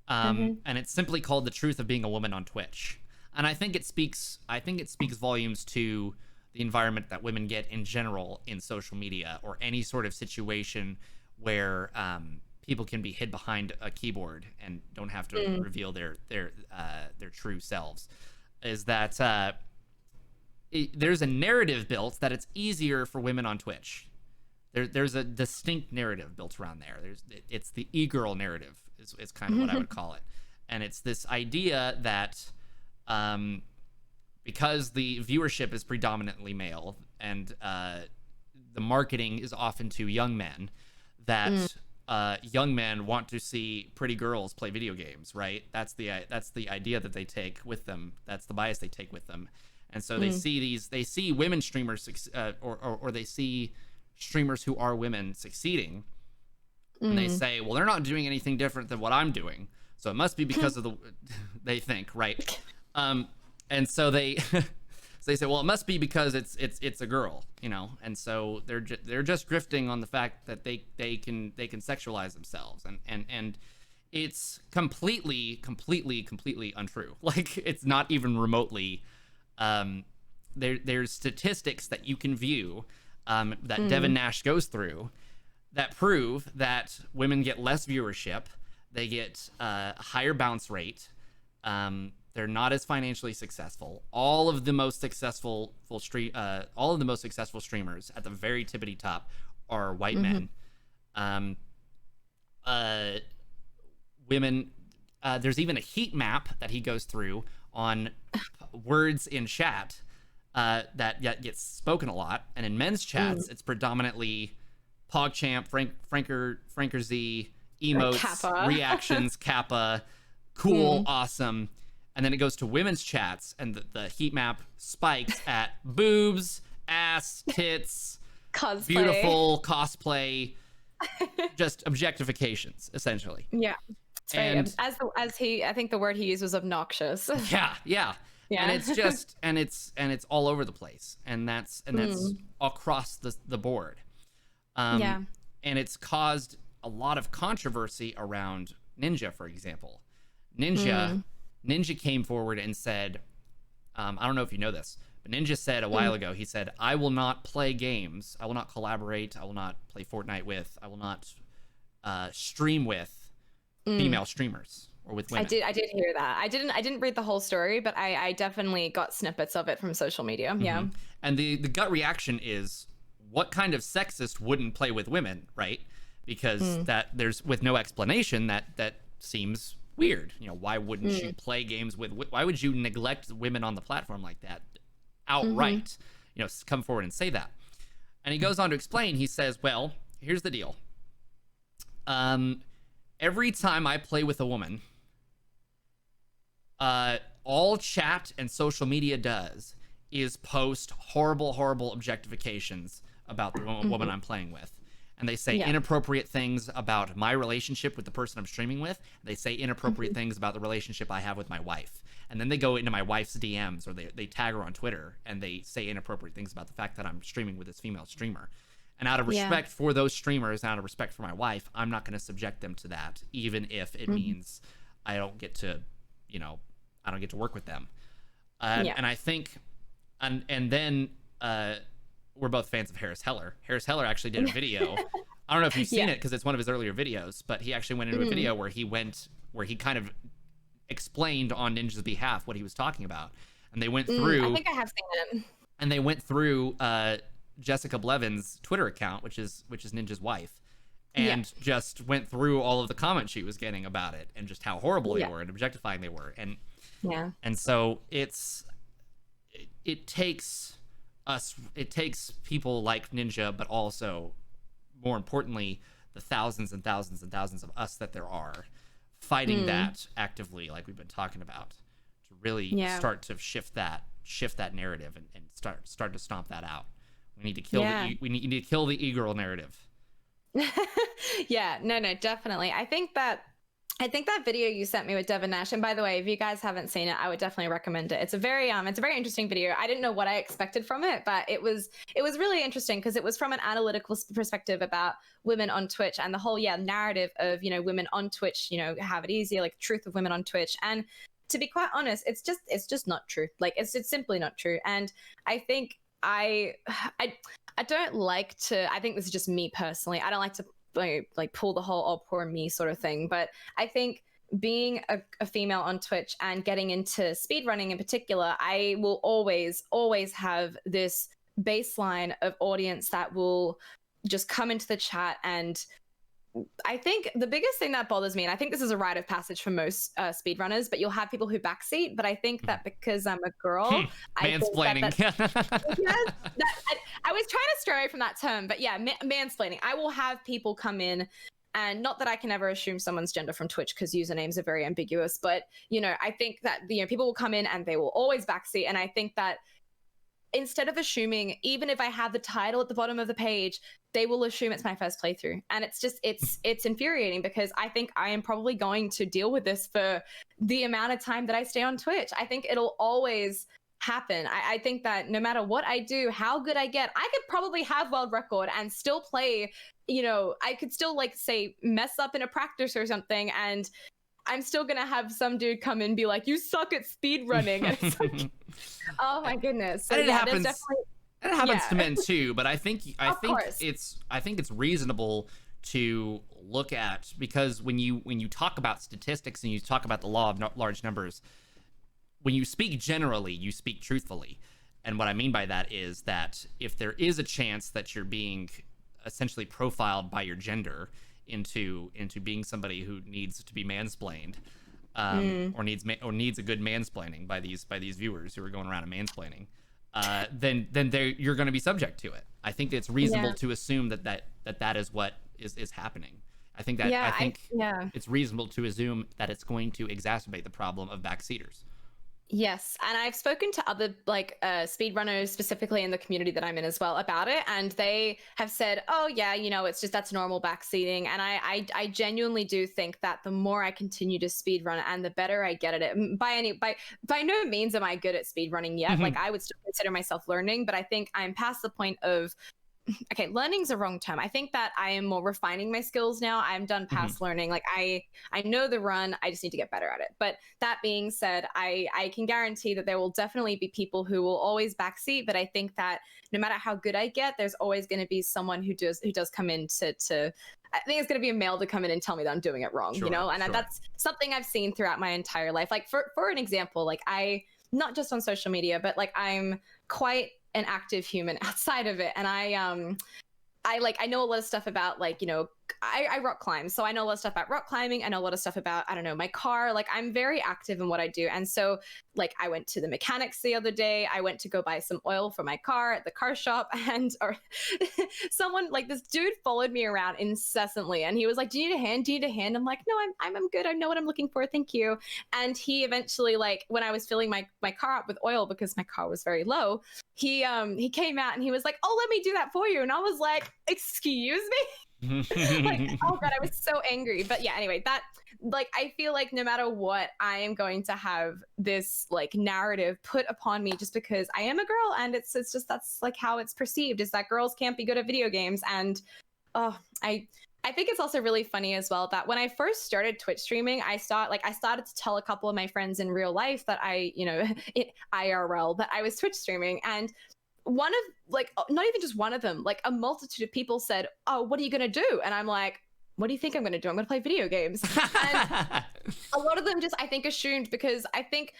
and it's simply called "The Truth of Being a Woman on Twitch." And I think it speaks volumes to the environment that women get in general in social media, or any sort of situation where people can be hid behind a keyboard and don't have to reveal their true selves. Is that there's a narrative built that it's easier for women on Twitch. There's a distinct narrative built around there. It's the e-girl narrative is kind of what I would call it. And it's this idea that because the viewership is predominantly male, and the marketing is often to young men, that young men want to see pretty girls play video games, right? That's the idea that they take with them. That's the bias they take with them. And so they see women streamers or they see streamers who are women succeeding, and they say, well, they're not doing anything different than what I'm doing, so it must be because of they think, right? And so they say, well, it must be because it's a girl, and so they're just drifting on the fact that they can sexualize themselves, and it's completely untrue. Like, it's not even remotely. There's statistics that you can view that Devin Nash goes through that prove that women get less viewership, they get a higher bounce rate. They're not as financially successful. All of the most successful streamers at the very tippity top are white men. Women. There's even a heat map that he goes through on words in chat that gets spoken a lot, and in men's chats, it's predominantly PogChamp, Franker Z, emotes, Kappa. reactions, Kappa, cool, awesome. And then it goes to women's chats, and the heat map spikes at boobs, ass, tits, cosplay. Beautiful, cosplay, just objectifications, essentially. Yeah. And I think the word he used was obnoxious. Yeah. And it's just and it's all over the place, and that's across the board. And it's caused a lot of controversy around Ninja, for example. Ninja came forward and said, I don't know if you know this, but Ninja said a while ago, he said, I will not play games, I will not collaborate, I will not play Fortnite with, I will not stream with female streamers or with women. I did hear that. I didn't read the whole story, but I definitely got snippets of it from social media. Yeah. And the gut reaction is, what kind of sexist wouldn't play with women, right? Because that there's, with no explanation, that seems weird. Why wouldn't you play games with, why would you neglect women on the platform like that outright? Come forward and say that. And he goes on to explain, he says, well, here's the deal. Every time I play with a woman, all chat and social media does is post horrible objectifications about the woman I'm playing with. And they say inappropriate things about my relationship with the person I'm streaming with. They say inappropriate things about the relationship I have with my wife. And then they go into my wife's DMs, or they tag her on Twitter, and they say inappropriate things about the fact that I'm streaming with this female streamer. And out of respect for those streamers, and out of respect for my wife, I'm not going to subject them to that, even if it means I don't get to, I don't get to work with them. And I think, and then we're both fans of Harris Heller. Harris Heller actually did a video. I don't know if you've seen it, because it's one of his earlier videos, but he actually went into a video where he kind of explained on Ninja's behalf what he was talking about. And they went through. I think I have seen it. And they went through Jessica Blevin's Twitter account, which is Ninja's wife, and just went through all of the comments she was getting about it, and just how horrible they were and objectifying they were. And Yeah. And so it takes people like Ninja, but also more importantly the thousands and thousands and thousands of us that there are fighting that actively, like we've been talking about, to really Yeah. start to shift that narrative and start to stomp that out. We need to kill Yeah. we need to kill the e-girl narrative. Yeah, no, definitely. I think that video you sent me with Devin Nash, and by the way, if you guys haven't seen it, I would definitely recommend it. It's a very interesting video. I didn't know what I expected from it, but it was really interesting because it was from an analytical perspective about women on Twitch and the whole narrative of, women on Twitch, have it easier, like truth of women on Twitch. And to be quite honest, it's just not true. Like it's simply not true. And I think I don't like to, I think this is just me personally, I don't like to like pull the whole "oh poor me" sort of thing, but I think being a female on Twitch and getting into speedrunning in particular, I will always have this baseline of audience that will just come into the chat. And I think the biggest thing that bothers me, and I think this is a rite of passage for most speedrunners, but you'll have people who backseat. But I think that because I'm a girl, Mansplaining. I was trying to stray away from that term, but yeah, mansplaining. I will have people come in, and not that I can ever assume someone's gender from Twitch because usernames are very ambiguous, but I think that people will come in and they will always backseat, and I think that instead of assuming, even if I have the title at the bottom of the page, they will assume it's my first playthrough. And it's just, it's infuriating because I think I am probably going to deal with this for the amount of time that I stay on Twitch. I think it'll always happen. I think that no matter what I do, how good I get, I could probably have world record and still play, I could still like say mess up in a practice or something, and I'm still gonna have some dude come in and be like, "You suck at speed running." And it's like, oh my goodness. So, and it happens. It happens to men too, but I think it's reasonable to look at, because when you talk about statistics and you talk about the law of large numbers, when you speak generally, you speak truthfully. And what I mean by that is that if there is a chance that you're being essentially profiled by your gender into being somebody who needs to be mansplained, or needs a good mansplaining by these viewers who are going around and mansplaining, then you're going to be subject to it. I think it's reasonable to assume that is what is happening. I think it's reasonable to assume that it's going to exacerbate the problem of backseaters. Yes, and I've spoken to other speedrunners specifically in the community that I'm in as well about it, and they have said, "Oh yeah, it's just that's normal backseating." And I genuinely do think that the more I continue to speedrun and the better I get at it, by no means am I good at speedrunning yet. Like I would still consider myself learning, but I think I'm past the point of, okay, learning's a wrong term. I think that I am more refining my skills now. I'm done past learning. Like I know the run, I just need to get better at it. But that being said, I can guarantee that there will definitely be people who will always backseat. But I think that no matter how good I get, there's always going to be someone who does come in to I think it's going to be a male to come in and tell me that I'm doing it wrong, and that's something I've seen throughout my entire life. Like for an example, like not just on social media, but like I'm quite an active human outside of it, and I know a lot of stuff about I rock climb, so I know a lot of stuff about rock climbing. I know a lot of stuff about, I don't know, my car. Like I'm very active in what I do, and so like I went to the mechanics the other day. I went to go buy some oil for my car at the car shop, and someone, like this dude, followed me around incessantly, and he was like, "Do you need a hand? Do you need a hand?" I'm like, "No, I'm good. I know what I'm looking for. Thank you." And he eventually, like when I was filling my car up with oil because my car was very low, he came out and he was like, "Oh, let me do that for you." And I was like, "Excuse me?" Like, oh god, I was so angry. But yeah, anyway, that, like, I feel like no matter what, I am going to have this like narrative put upon me just because I am a girl, and it's just that's like how it's perceived, is that girls can't be good at video games. And I think it's also really funny as well that when I first started Twitch streaming, I started to tell a couple of my friends in real life that IRL, that I was Twitch streaming, and one of, like, not even just one of them, like a multitude of people said, "Oh, what are you gonna do?" And I'm like, "What do you think I'm gonna do? I'm gonna play video games." And a lot of them just, I think, assumed, because I think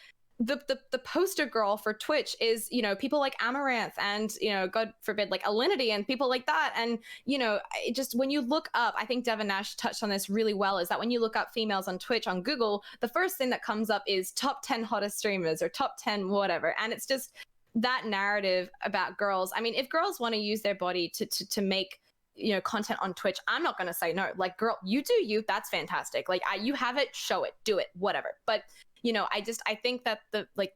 the poster girl for Twitch is, people like Amaranth and, God forbid, like Alinity and people like that. And, it just, when you look up, I think Devin Nash touched on this really well, is that when you look up females on Twitch on Google, the first thing that comes up is top 10 hottest streamers or top 10 whatever. And it's just that narrative about girls. I mean, if girls want to use their body to make, content on Twitch, I'm not going to say no. Like, girl, you do you, that's fantastic. Like, you have it, show it, do it, whatever. But I think that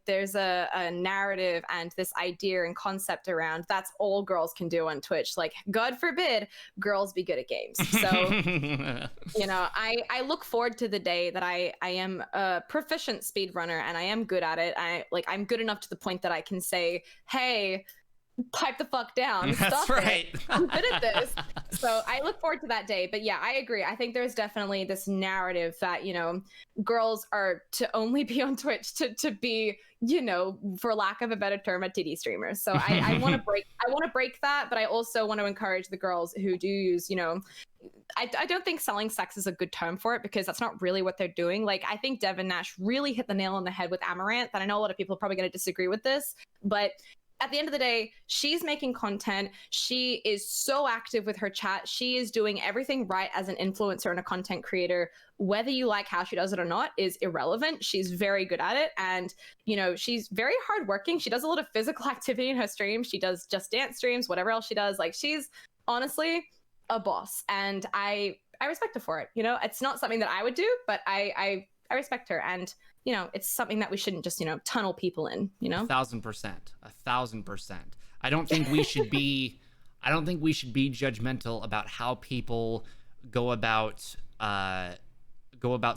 there's a narrative and this idea and concept around that's all girls can do on Twitch. Like, God forbid girls be good at games. So, I look forward to the day that I am a proficient speedrunner and I am good at it. I'm good enough to the point that I can say, hey, pipe the fuck down. That's Stop right. it. I'm good at this. So I look forward to that day. But yeah, I agree. I think there's definitely this narrative that, girls are to only be on Twitch to be, for lack of a better term, a titty streamer. So I want to break that, but I also want to encourage the girls who do use, I don't think selling sex is a good term for it, because that's not really what they're doing. Like, I think Devin Nash really hit the nail on the head with Amaranth, and I know a lot of people are probably going to disagree with this, but at the end of the day, she's making content. She is so active with her chat. She is doing everything right as an influencer and a content creator. Whether you like how she does it or not is irrelevant. She's very good at it. And, she's very hardworking. She does a lot of physical activity in her streams. She does Just Dance streams, whatever else she does. Like, she's honestly a boss. And I respect her for it. It's not something that I would do, but I respect her. And it's something that we shouldn't just, tunnel people in, 1,000%. 1,000%. I don't think we should be judgmental about how people go about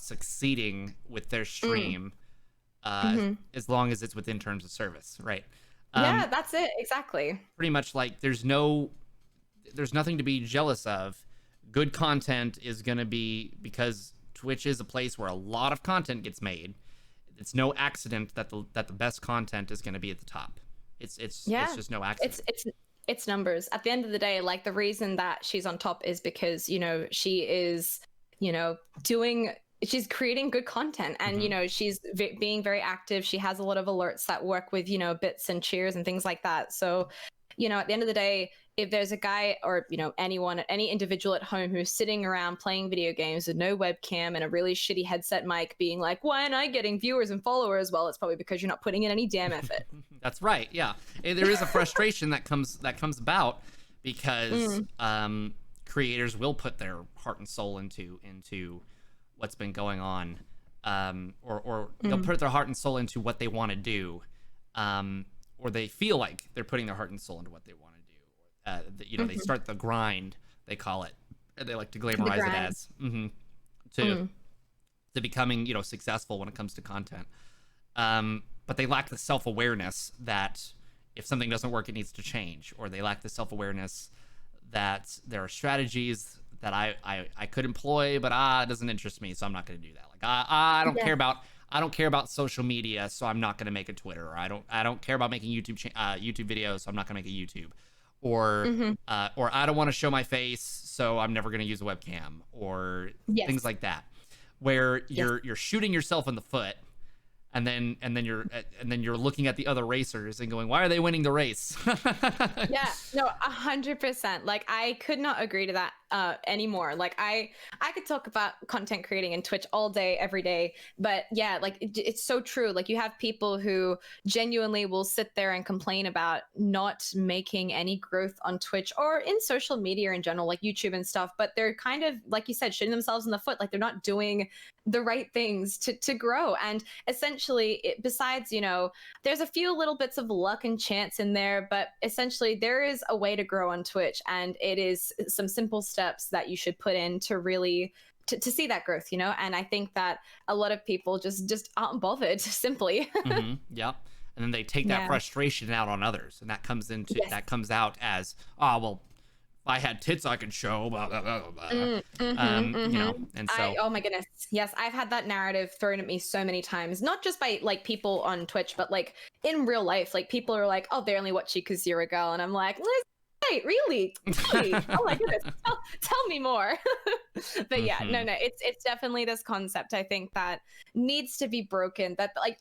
succeeding with their stream, as long as it's within terms of service, right? Yeah, that's it. Exactly. Pretty much, like, there's nothing to be jealous of. Good content is going to be, because Twitch is a place where a lot of content gets made. It's no accident that the best content is going to be at the top. It's just no accident. It's numbers. At the end of the day, like, the reason that she's on top is because, she is, she's creating good content, and, she's being very active. She has a lot of alerts that work with, bits and cheers and things like that. So, at the end of the day, if there's a guy or, any individual at home who's sitting around playing video games with no webcam and a really shitty headset mic being like, why aren't I getting viewers and followers? Well, it's probably because you're not putting in any damn effort. That's right. Yeah. There is a frustration that comes about because creators will put their heart and soul into what's been going on, or they'll put their heart and soul into what they want to do, or they feel like they're putting their heart and soul into what they want to do. They start the grind, they call it. They like to glamorize it as to becoming, successful when it comes to content. But they lack the self-awareness that if something doesn't work, it needs to change, or they lack the self-awareness that there are strategies that I could employ, but it doesn't interest me, so I'm not going to do that. Like, I don't care about social media, so I'm not going to make a Twitter. Or I don't care about making YouTube videos, so I'm not going to make a YouTube. Or I don't want to show my face, so I'm never going to use a webcam, or things like that, where you're shooting yourself in the foot, and then you're looking at the other racers and going, why are they winning the race? Yeah, no, 100%. Like, I could not agree to that anymore. Like, I could talk about content creating in Twitch all day, every day, but yeah, like, it's so true. Like, you have people who genuinely will sit there and complain about not making any growth on Twitch or in social media in general, like YouTube and stuff, but they're kind of, like you said, shooting themselves in the foot. Like, they're not doing the right things to grow. And essentially, besides, there's a few little bits of luck and chance in there, but essentially there is a way to grow on Twitch, and it is some simple steps that you should put in to really to see that growth, and I think that a lot of people just aren't bothered, simply. Yep. And then they take that frustration out on others, and that comes out as, well, I had tits I could show, blah, blah, blah, blah. And so, oh my goodness, yes, I've had that narrative thrown at me so many times, not just by like people on Twitch, but like in real life. Like, people are like, oh, they only watch you because you're a girl, and I'm like, wait, really? Oh my goodness, tell me more. But yeah, no, it's definitely this concept, I think, that needs to be broken. That, like,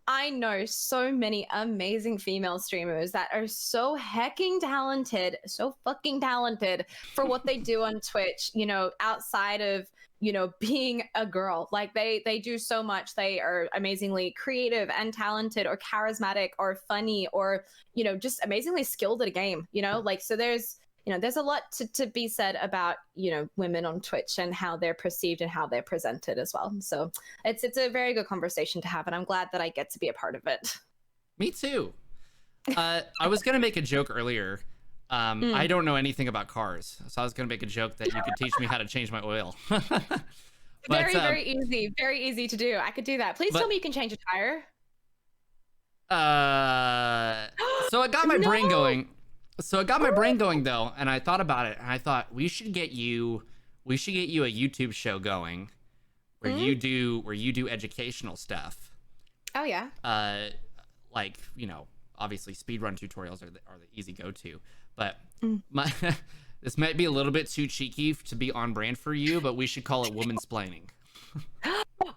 I know so many amazing female streamers that are so hecking talented, so fucking talented for what they do on Twitch, you know, outside of, you know, being a girl. Like they do so much. They are amazingly creative and talented or charismatic or funny or, you know, just amazingly skilled at a game, you know? Like so there's you know, there's a lot to be said about, you know, women on Twitch and how they're perceived and how they're presented as well. So it's a very good conversation to have, and I'm glad that I get to be a part of it. Me too. I was gonna make a joke earlier. I don't know anything about cars, so I was gonna make a joke that you could teach me how to change my oil. But, Very easy to do. I could do that. Please tell me you can change a tire. So it got my No! brain going. So it got my brain going though, and I thought about it, and I thought we should get you a YouTube show going where you do educational stuff. Oh yeah. Like, you know, obviously speedrun tutorials are the easy go-to, but this might be a little bit too cheeky to be on brand for you, but we should call it woman-splaining.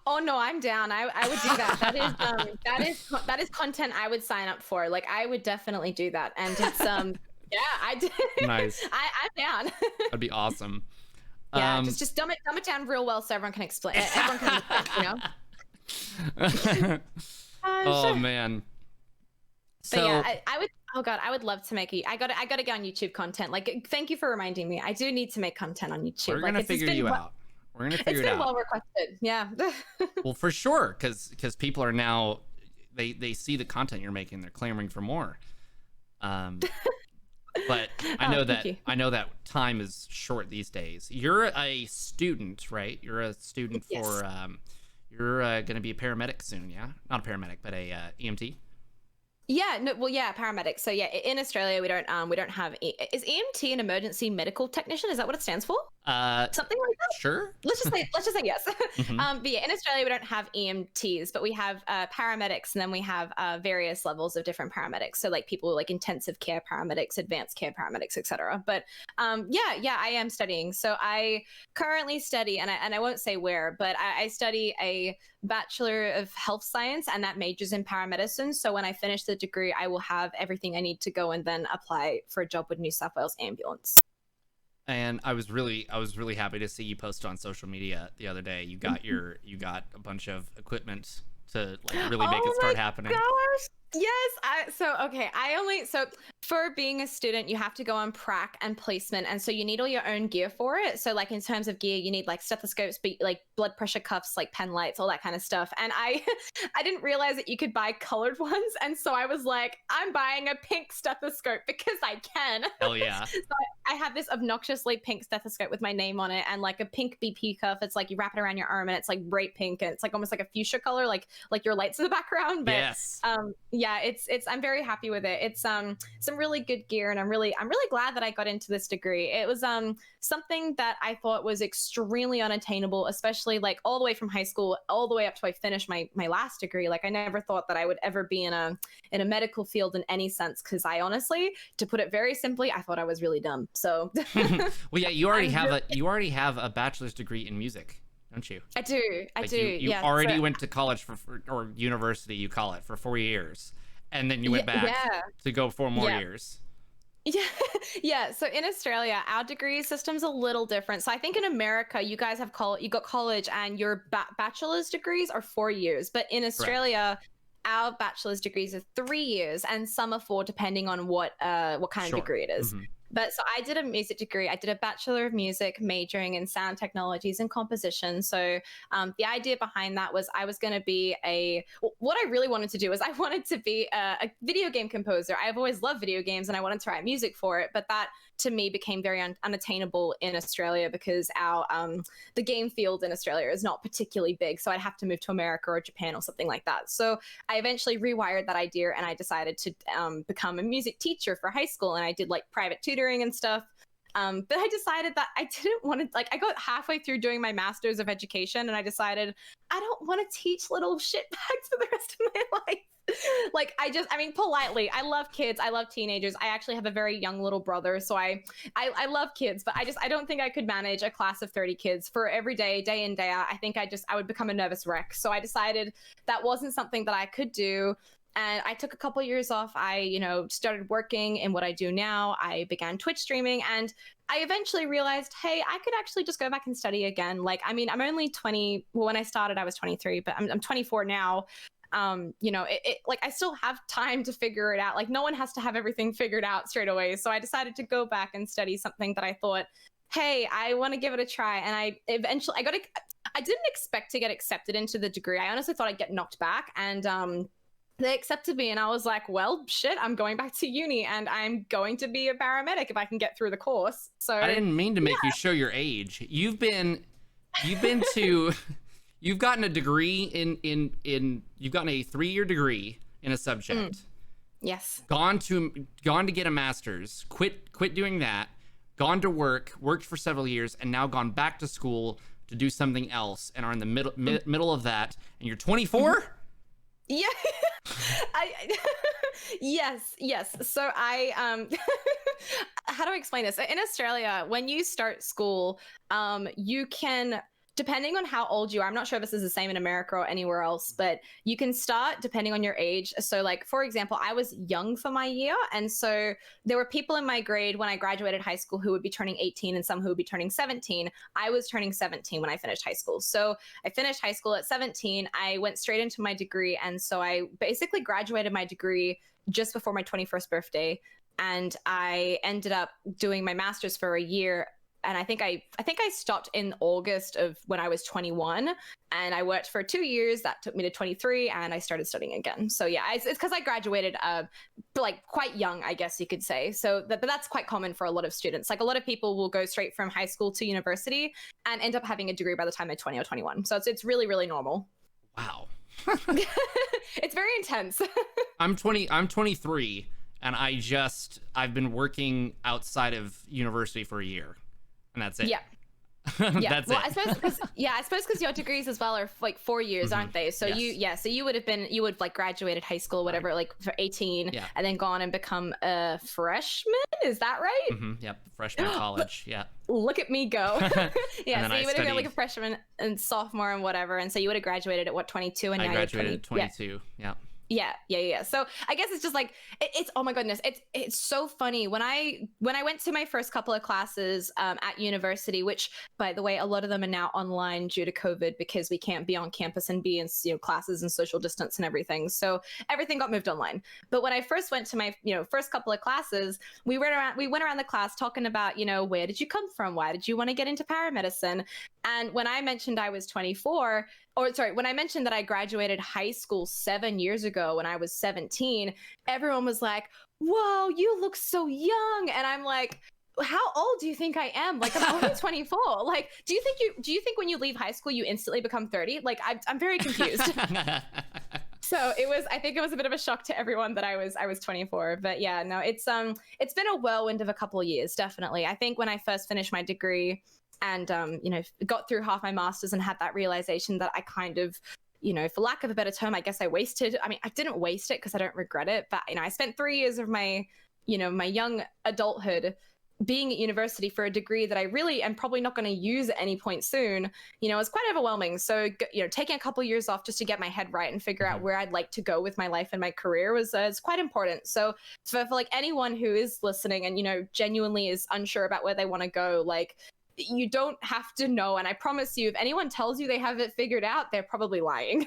Oh no, I'm down. I would do that. That is content I would sign up for. Like I would definitely do that. And it's yeah, I did. Nice. I'm down. That'd be awesome. Yeah, just dumb it down real well so everyone can explain. Everyone can understand, you know. Oh Sure. man. But So yeah, I would. Oh god, I would love to make I got to get on YouTube content. Like, thank you for reminding me. I do need to make content on YouTube. we're gonna figure you out. We're gonna figure it out. It's been well requested. Yeah. Well, for sure, because people are now they see the content you're making, they're clamoring for more. But I know that time is short these days. You're a student, right? You're a student Yes. for you're gonna be a paramedic soon, yeah? Not a paramedic, but a EMT. Yeah, no, well, yeah, paramedic. So yeah, in Australia we don't have is EMT an emergency medical technician? Is that what it stands for? Something like that. Sure. Let's just say yes. Mhm. But yeah, in Australia we don't have EMTs, but we have paramedics, and then we have various levels of different paramedics. So like people like intensive care paramedics, advanced care paramedics, etc. But yeah, I am studying. So I currently study, and I won't say where, but I study a Bachelor of Health Science, and that majors in paramedicine. So when I finish the degree, I will have everything I need to go and then apply for a job with New South Wales Ambulance. And I was really happy to see you post on social media the other day. You got a bunch of equipment to like really make it start happening. Gosh. Yes. So for being a student, you have to go on prac and placement, and so you need all your own gear for it. So like in terms of gear, you need like stethoscopes, like blood pressure cuffs, like pen lights, all that kind of stuff. And I didn't realize that you could buy colored ones, and so I was like, I'm buying a pink stethoscope because I can. Hell yeah. So I have this obnoxiously pink stethoscope with my name on it, and like a pink BP cuff. It's like you wrap it around your arm, and it's like bright pink, and it's like almost like a fuchsia color, like your lights in the background. But Yes. yeah, it's I'm very happy with it. It's some really good gear, and I'm really glad that I got into this degree. It was something that I thought was extremely unattainable, especially like all the way from high school all the way up to I finished my last degree. Like I never thought that I would ever be in a medical field in any sense, because I honestly, to put it very simply, I thought I was really dumb. So well, yeah, you already have a bachelor's degree in music, don't you? I do. You yeah, already went to college or university, you call it, for 4 years, and then you went back to go 4 more years. Yeah. Yeah. So in Australia, our degree system's a little different. So I think in America, you guys have you got college, and your bachelor's degrees are 4 years. But in Australia, our bachelor's degrees are 3 years, and some are 4, depending on what kind of degree it is. But so I did a music degree. I did a Bachelor of Music majoring in sound technologies and composition. So the idea behind that was I was going to be what I really wanted to do is I wanted to be a video game composer. I've always loved video games, and I wanted to write music for it. But that to me became very unattainable in Australia, because our the game field in Australia is not particularly big. So I'd have to move to America or Japan or something like that. So I eventually rewired that idea, and I decided to become a music teacher for high school, and I did like private tutoring and stuff. But I decided that I didn't want to, like, I got halfway through doing my master's of education and I decided I don't want to teach little shitbags for the rest of my life. Like, I mean, politely, I love kids, I love teenagers. I actually have a very young little brother, so I love kids, but I don't think I could manage a class of 30 kids for every day in, day out. I think I would become a nervous wreck. So I decided that wasn't something that I could do. And I took a couple years off. I, started working in what I do now. I began Twitch streaming, and I eventually realized, hey, I could actually just go back and study again. Like, I mean, I'm only 20. Well, when I started, I was 23, but I'm 24 now. Like, I still have time to figure it out. Like, no one has to have everything figured out straight away. So I decided to go back and study something that I thought, hey, I want to give it a try. And I didn't expect to get accepted into the degree. I honestly thought I'd get knocked back, and they accepted me, and I was like, well, shit, I'm going back to uni and I'm going to be a paramedic if I can get through the course. So I didn't mean to make you show your age. You've gotten a degree you've gotten a 3-year degree in a subject. Yes. Gone to get a master's, quit doing that, gone to worked for several years, and now gone back to school to do something else, and are in the middle of that, and you're 24? Yeah. Yes. So I how do I explain this? In Australia, when you start school, you can, depending on how old you are, I'm not sure if this is the same in America or anywhere else, but you can start depending on your age. So, like, for example, I was young for my year. And so there were people in my grade when I graduated high school who would be turning 18 and some who would be turning 17. I was turning 17 when I finished high school. So I finished high school at 17. I went straight into my degree. And so I basically graduated my degree just before my 21st birthday. And I ended up doing my master's for a year. And I think I stopped in August of when I was 21, and I worked for 2 years. That took me to 23, and I started studying again. So yeah, it's because I graduated like quite young, I guess you could say. So but that's quite common for a lot of students. Like, a lot of people will go straight from high school to university and end up having a degree by the time they're 20 or 21. So it's really, really normal. Wow. It's very intense. I'm 23, and I've been working outside of university for a year. And that's it. Yeah. That's it. I suppose because your degrees as well are like 4 years, aren't they? So yes. So you would have like graduated high school, whatever, like for 18, and then gone and become a freshman. Is that right? Yep. Freshman college. Yeah. Look at me go. Yeah. So you would have been like a freshman and sophomore and whatever. And so you would have graduated at what, 22? And I now graduated you're 20, at 22. Yeah. Yeah. So I guess it's just like, it's oh my goodness, it's so funny when I went to my first couple of classes at university, which, by the way, a lot of them are now online due to COVID because we can't be on campus and be in classes and social distance and everything. So everything got moved online. But when I first went to my first couple of classes, we went around the class talking about where did you come from, why did you want to get into paramedicine, and when I mentioned I was 24. When I mentioned that I graduated high school 7 years ago when I was 17, everyone was like, whoa, you look so young. And I'm like, how old do you think I am? Like, I'm only 24. Like, do you think when you leave high school, you instantly become 30? Like, I'm very confused. So I think it was a bit of a shock to everyone that I was 24. But yeah, no, it's been a whirlwind of a couple of years, definitely. I think when I first finished my degree, and got through half my master's and had that realization that I kind of, for lack of a better term, I guess I wasted. I mean, I didn't waste it because I don't regret it, but I spent 3 years of my young adulthood being at university for a degree that I really am probably not going to use at any point soon. It's quite overwhelming. So taking a couple of years off just to get my head right and figure out where I'd like to go with my life and my career was quite important. So for like anyone who is listening and genuinely is unsure about where they want to go, like, you don't have to know. And I promise you, if anyone tells you they have it figured out, they're probably lying.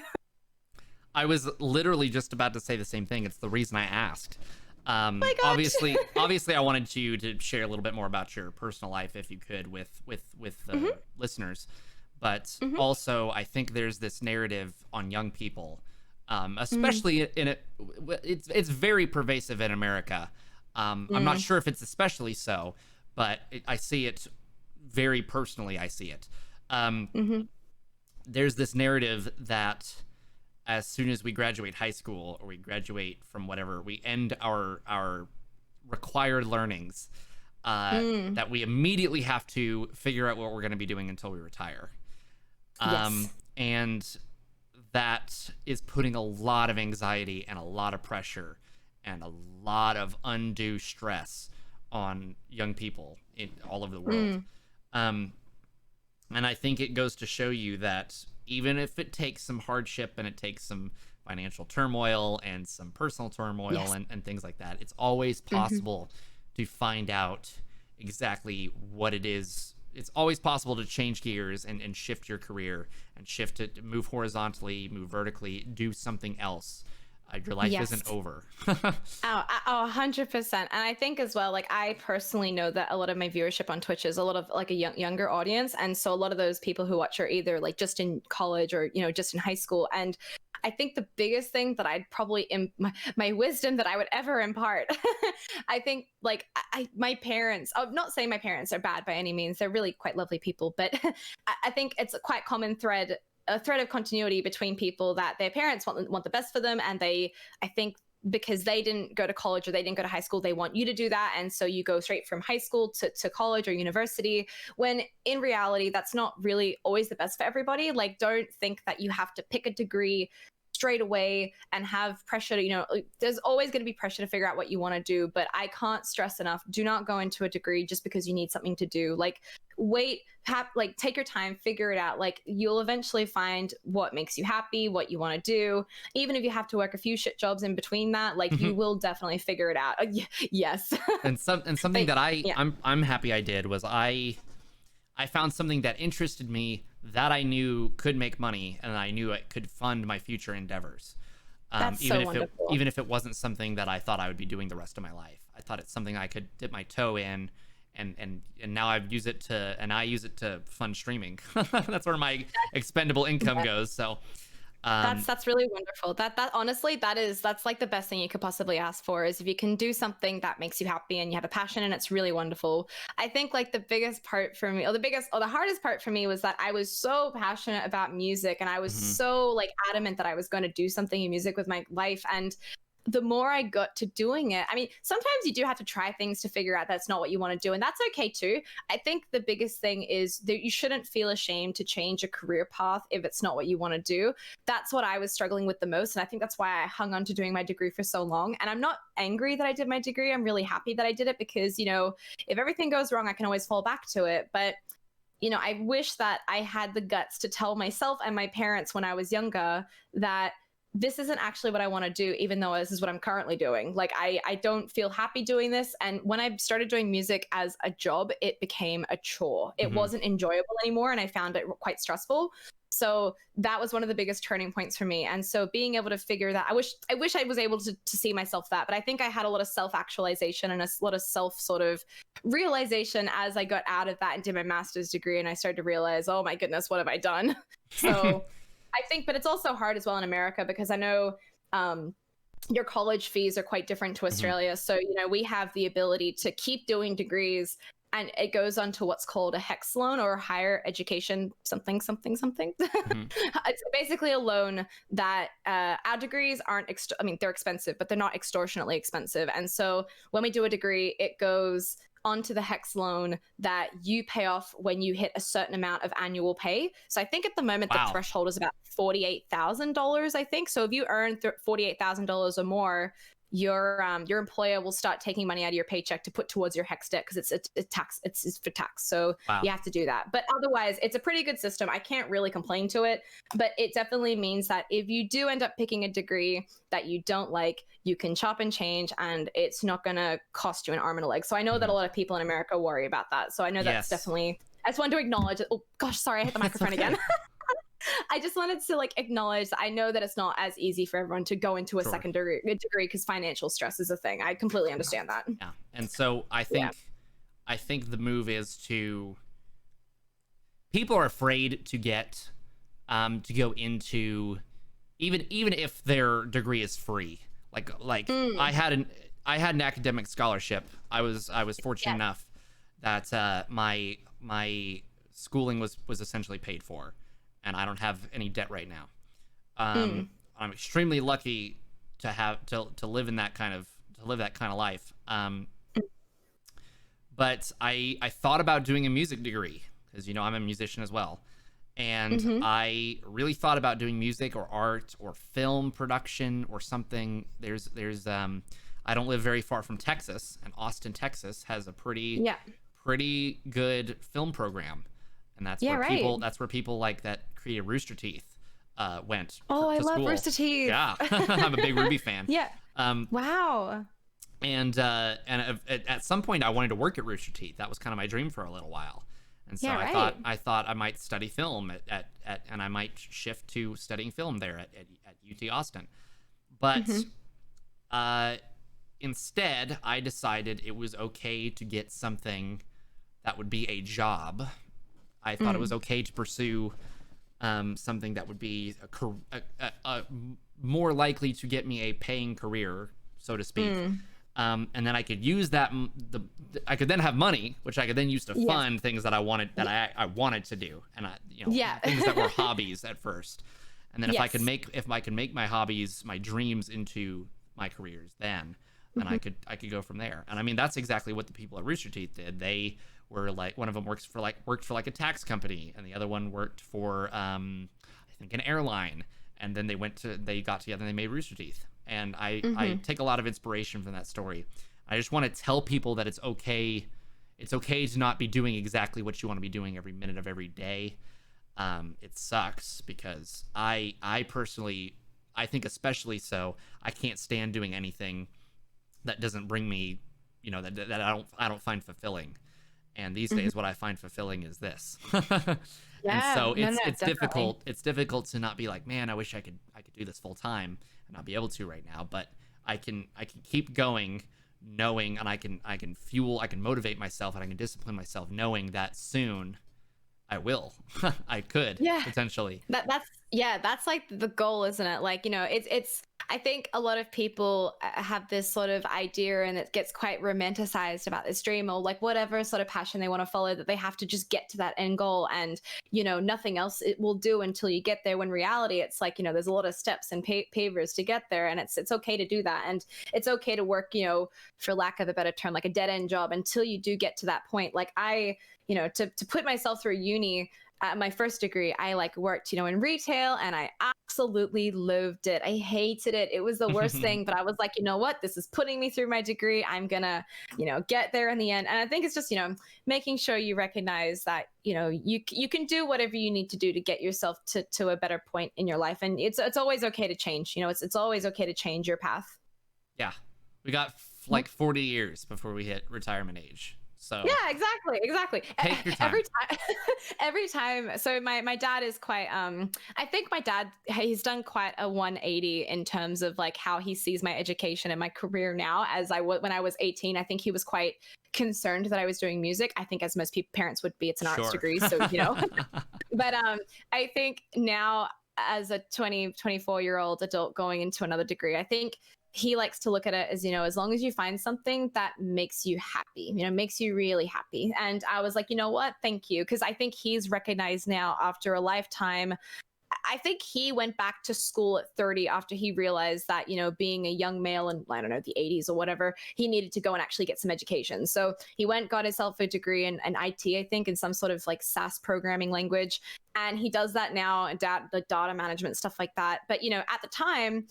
I was literally just about to say the same thing. It's the reason I asked. My gosh. Obviously, I wanted you to share a little bit more about your personal life, if you could, with the listeners. But also, I think there's this narrative on young people, especially it's very pervasive in America. I'm not sure if it's especially so, but I see it very personally. I see it. There's this narrative that as soon as we graduate high school or we graduate from whatever, we end our required learnings, Mm. that we immediately have to figure out what we're going to be doing until we retire. Yes. And that is putting a lot of anxiety and a lot of pressure and a lot of undue stress on young people in all over the world. Mm. And I think it goes to show you that even if it takes some hardship and it takes some financial turmoil and some personal turmoil Yes. and things like that, it's always possible to find out exactly what it is. It's always possible to change gears and shift your career and shift it, move horizontally, move vertically, do something else. Your life Yes. isn't over. Oh, 100%. And I think as well, like I personally know that a lot of my viewership on Twitch is a lot of like a younger audience. And so a lot of those people who watch are either like just in college or, just in high school. And I think the biggest thing that I'd probably, my wisdom that I would ever impart, I think like my parents, I'm not saying my parents are bad by any means. They're really quite lovely people, but I think it's a quite common thread, a thread of continuity between people that their parents want the best for them, and I think because they didn't go to college or they didn't go to high school, they want you to do that, and so you go straight from high school to college or university, when in reality that's not really always the best for everybody. Like, don't think that you have to pick a degree straight away and have pressure to, there's always going to be pressure to figure out what you want to do, but I can't stress enough, do not go into a degree just because you need something to do. Like, wait, take your time, figure it out. Like, you'll eventually find what makes you happy, what you want to do, even if you have to work a few shit jobs in between that. Like, you will definitely figure it out. Yes. and something that I'm happy I did was I found something that interested me, that I knew could make money, and I knew it could fund my future endeavors. That's even so if wonderful. even if it wasn't something that I thought I would be doing the rest of my life. I thought it's something I could dip my toe in, and now I use it to fund streaming. That's where my expendable income goes. So That's really wonderful. That honestly, that's like the best thing you could possibly ask for, is if you can do something that makes you happy and you have a passion, and it's really wonderful. I think like the biggest part for me, or the hardest part for me, was that I was so passionate about music, and I was so like adamant that I was going to do something in music with my life. And the more I got to doing it, I mean, sometimes you do have to try things to figure out that's not what you want to do, and that's okay too. I think the biggest thing is that you shouldn't feel ashamed to change a career path if it's not what you want to do. That's what I was struggling with the most, and I think that's why I hung on to doing my degree for so long. And I'm not angry that I did my degree. I'm really happy that I did it, because, if everything goes wrong, I can always fall back to it. But I wish that I had the guts to tell myself and my parents when I was younger that this isn't actually what I want to do, even though this is what I'm currently doing. Like, I don't feel happy doing this. And when I started doing music as a job, it became a chore. It wasn't enjoyable anymore, and I found it quite stressful. So that was one of the biggest turning points for me. And so being able to figure that, I wish I was able to see myself that, but I think I had a lot of self-actualization and a lot of self sort of realization as I got out of that and did my master's degree. And I started to realize, oh my goodness, what have I done? So I think, but it's also hard as well in America, because I know your college fees are quite different to Australia. So, we have the ability to keep doing degrees, and it goes on to what's called a HEX loan, or higher education something. It's basically a loan that our degrees aren't, they're expensive, but they're not extortionately expensive. And so when we do a degree, it goes onto the HEX loan that you pay off when you hit a certain amount of annual pay. So I think at the moment the threshold is about $48,000, I think. So if you earn $48,000 or more, your employer will start taking money out of your paycheck to put towards your HEX debt, because it's for tax. So you have to do that. But otherwise, it's a pretty good system. I can't really complain to it, but it definitely means that if you do end up picking a degree that you don't like, you can chop and change, and it's not going to cost you an arm and a leg. So I know that a lot of people in America worry about that. So I know that's definitely, I just wanted to acknowledge it. Oh gosh, sorry, I hit the microphone again. I just wanted to acknowledge that I know that it's not as easy for everyone to go into a second degree, because financial stress is a thing. I completely understand that. Yeah. And so I think the move is to, people are afraid to to go into, even if their degree is free. I had an academic scholarship. I was fortunate enough that my schooling was essentially paid for, and I don't have any debt right now. I'm extremely lucky to live in that kind of life. But I thought about doing a music degree because, you know, I'm a musician as well. And Mm-hmm. I really thought about doing music or art or film production or something. I don't live very far from Texas, and Austin, Texas has a Yeah. pretty good film program. And Yeah, right. that's where people like that created Rooster Teeth went Oh, I to love school. Rooster Teeth. Yeah. I'm a big Ruby fan. Yeah. Um, Wow. and at some point I wanted to work at Rooster Teeth. That was kind of my dream for a little while. And so Yeah, right. I thought I might study film and I might shift to studying film there at UT Austin. But Mm-hmm. uh, instead, I decided it was okay to get something that would be a job. I thought it was okay to pursue something that would be more likely to get me a paying career, so to speak. And then I could use that. I could then have money, which I could then use to Yes. fund things that I wanted I wanted to do, and Yeah. things that were hobbies at first. And then if I Yes. could make my hobbies, my dreams into my careers, then I could go from there. And I mean, that's exactly what the people at Rooster Teeth did. They were like, one of them worked for like a tax company, and the other one worked for I think an airline. And then they got together and they made Rooster Teeth. And I take a lot of inspiration from that story. I just want to tell people that it's okay to not be doing exactly what you want to be doing every minute of every day. It sucks because I personally, I think especially so, I can't stand doing anything that doesn't bring me, that I don't find fulfilling. And these days what I find fulfilling is this. And Yeah. so No, no, it's definitely. it's difficult to not be like, man, I wish I could do this full time and not be able to right now, but I can keep going, knowing, and I can motivate myself, and I can discipline myself knowing that soon I will. I could Yeah. potentially. That's like the goal, isn't it? Like, it's I think a lot of people have this sort of idea, and it gets quite romanticized about this dream or like whatever sort of passion they want to follow, that they have to just get to that end goal, and nothing else it will do until you get there. When reality, it's like, there's a lot of steps and pavers to get there, and it's okay to do that, and it's okay to work, for lack of a better term, like a dead end job until you do get to that point. Like to put myself through uni, my first degree, I like worked, in retail, and I absolutely loathed it. I hated it. It was the worst thing, but I was like, you know what? This is putting me through my degree. I'm gonna, get there in the end. And I think it's just, making sure you recognize that, you can do whatever you need to do to get yourself to a better point in your life. And it's always okay to change. It's always okay to change your path. Yeah, we got like 40 years before we hit retirement age. So yeah, exactly. Take your time. Every time. So my dad is quite I think my dad, he's done quite a 180 in terms of like how he sees my education and my career now. When I was 18, I think he was quite concerned that I was doing music. I think as most parents would be. It's an arts degree, so but I think now, as a 24-year-old adult going into another degree, I think he likes to look at it as, as long as you find something that makes you happy, makes you really happy. And I was like, you know what? Thank you. Because I think he's recognized now, after a lifetime, I think he went back to school at 30 after he realized that, being a young male in, I don't know, the 80s or whatever, he needed to go and actually get some education. So he got himself a degree in IT, I think, in some sort of like SAS programming language. And he does that now, and the data management, stuff like that. But, at the time,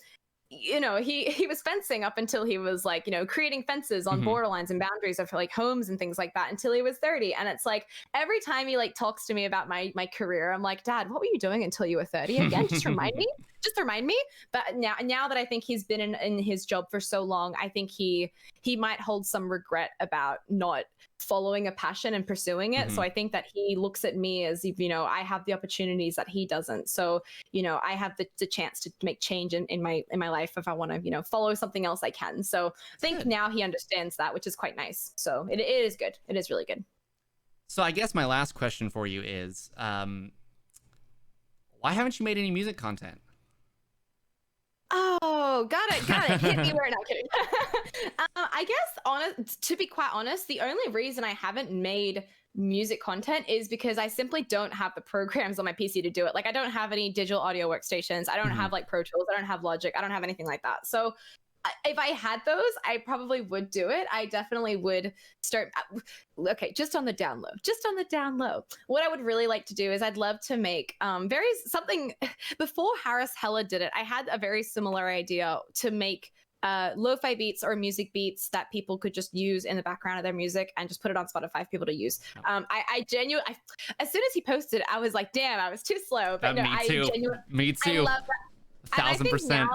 he was fencing up until he was like, creating fences on borderlines and boundaries of like homes and things like that until he was 30. And it's like, every time he like talks to me about my career, I'm like, Dad, what were you doing until you were 30 again? Just remind me. But now that I think he's been in his job for so long, I think he might hold some regret about not following a passion and pursuing it. So I think that he looks at me as if, I have the opportunities that he doesn't. So, I have the chance to make change in my life. If I want to, follow something else, I can. So I think now he understands that, which is quite nice. So it is good. It is really good. So I guess my last question for you is, why haven't you made any music content? Oh, got it. Hit me where not kidding. I guess, to be quite honest, the only reason I haven't made music content is because I simply don't have the programs on my PC to do it. Like, I don't have any digital audio workstations. I don't have like Pro Tools. I don't have Logic. I don't have anything like that. So if I had those, I probably would do it. I definitely would start. Okay, just on the down low, just on the down low. What I would really like to do is I'd love to make very something before Harris Heller did it. I had a very similar idea to make lo-fi beats or music beats that people could just use in the background of their music and just put it on Spotify for people to use. I genuinely, as soon as he posted, I was like, damn, I was too slow. But no, Me too. Me too. I love that. 1000%.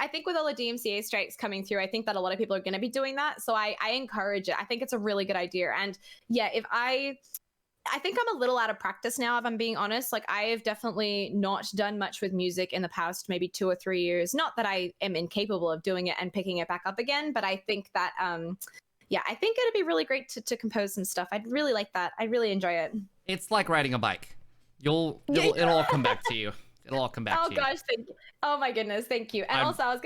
I think with all the DMCA strikes coming through, I think that a lot of people are going to be doing that. So I encourage it. I think it's a really good idea. And yeah, I think I'm a little out of practice now, if I'm being honest. Like, I have definitely not done much with music in the past maybe 2 or 3 years. Not that I am incapable of doing it and picking it back up again, but I think that, yeah, I think it'd be really great to compose some stuff. I'd really like that. I really enjoy it. It's like riding a bike. It'll all come back to you. It'll all come back to you. Oh gosh, thank you. Oh my goodness, thank you. And also, I was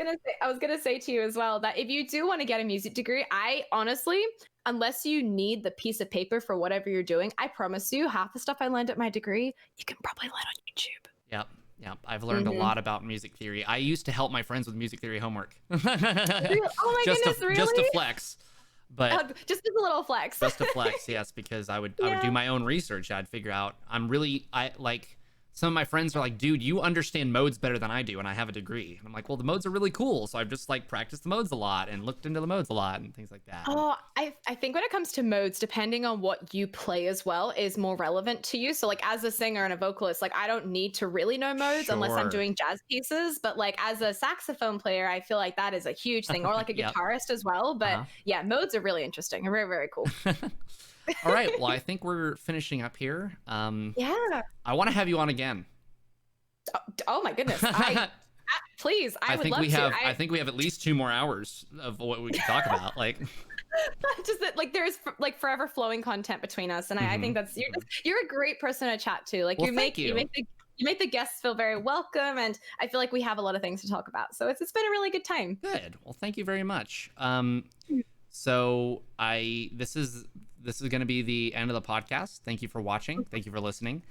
gonna say to you as well that if you do want to get a music degree, I honestly, unless you need the piece of paper for whatever you're doing, I promise you, half the stuff I learned at my degree, you can probably learn on YouTube. Yep. I've learned a lot about music theory. I used to help my friends with music theory homework. Oh my goodness, really? Just to flex. But just as a little flex. Just to flex, yes, because I would do my own research. I'd figure out. Some of my friends are like, dude, you understand modes better than I do, and I have a degree. And I'm like, well, the modes are really cool, so I've just like practiced the modes a lot and looked into the modes a lot and things like that. Oh, I think when it comes to modes, depending on what you play as well is more relevant to you. So like as a singer and a vocalist, like I don't need to really know modes unless I'm doing jazz pieces. But like as a saxophone player, I feel like that is a huge thing, or like a guitarist as well. But yeah, modes are really interesting. They're very, very cool. All right. Well, I think we're finishing up here. Yeah. I want to have you on again. Oh my goodness. Please, I would love to. I think we have at least 2 more hours of what we can talk about. Like, just that, like, there's like forever flowing content between us, and I think that's you're a great person to chat to. Like, you make the guests feel very welcome, and I feel like we have a lot of things to talk about. So it's been a really good time. Good. Well, thank you very much. So this is going to be the end of the podcast. Thank you for watching. Thank you for listening.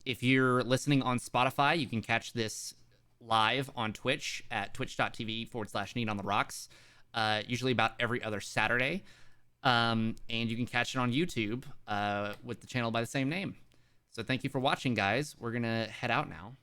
If you're listening on Spotify, you can catch this live on Twitch at twitch.tv/NeatOnTheRocks, usually about every other Saturday. And you can catch it on YouTube with the channel by the same name. So thank you for watching, guys. We're going to head out now.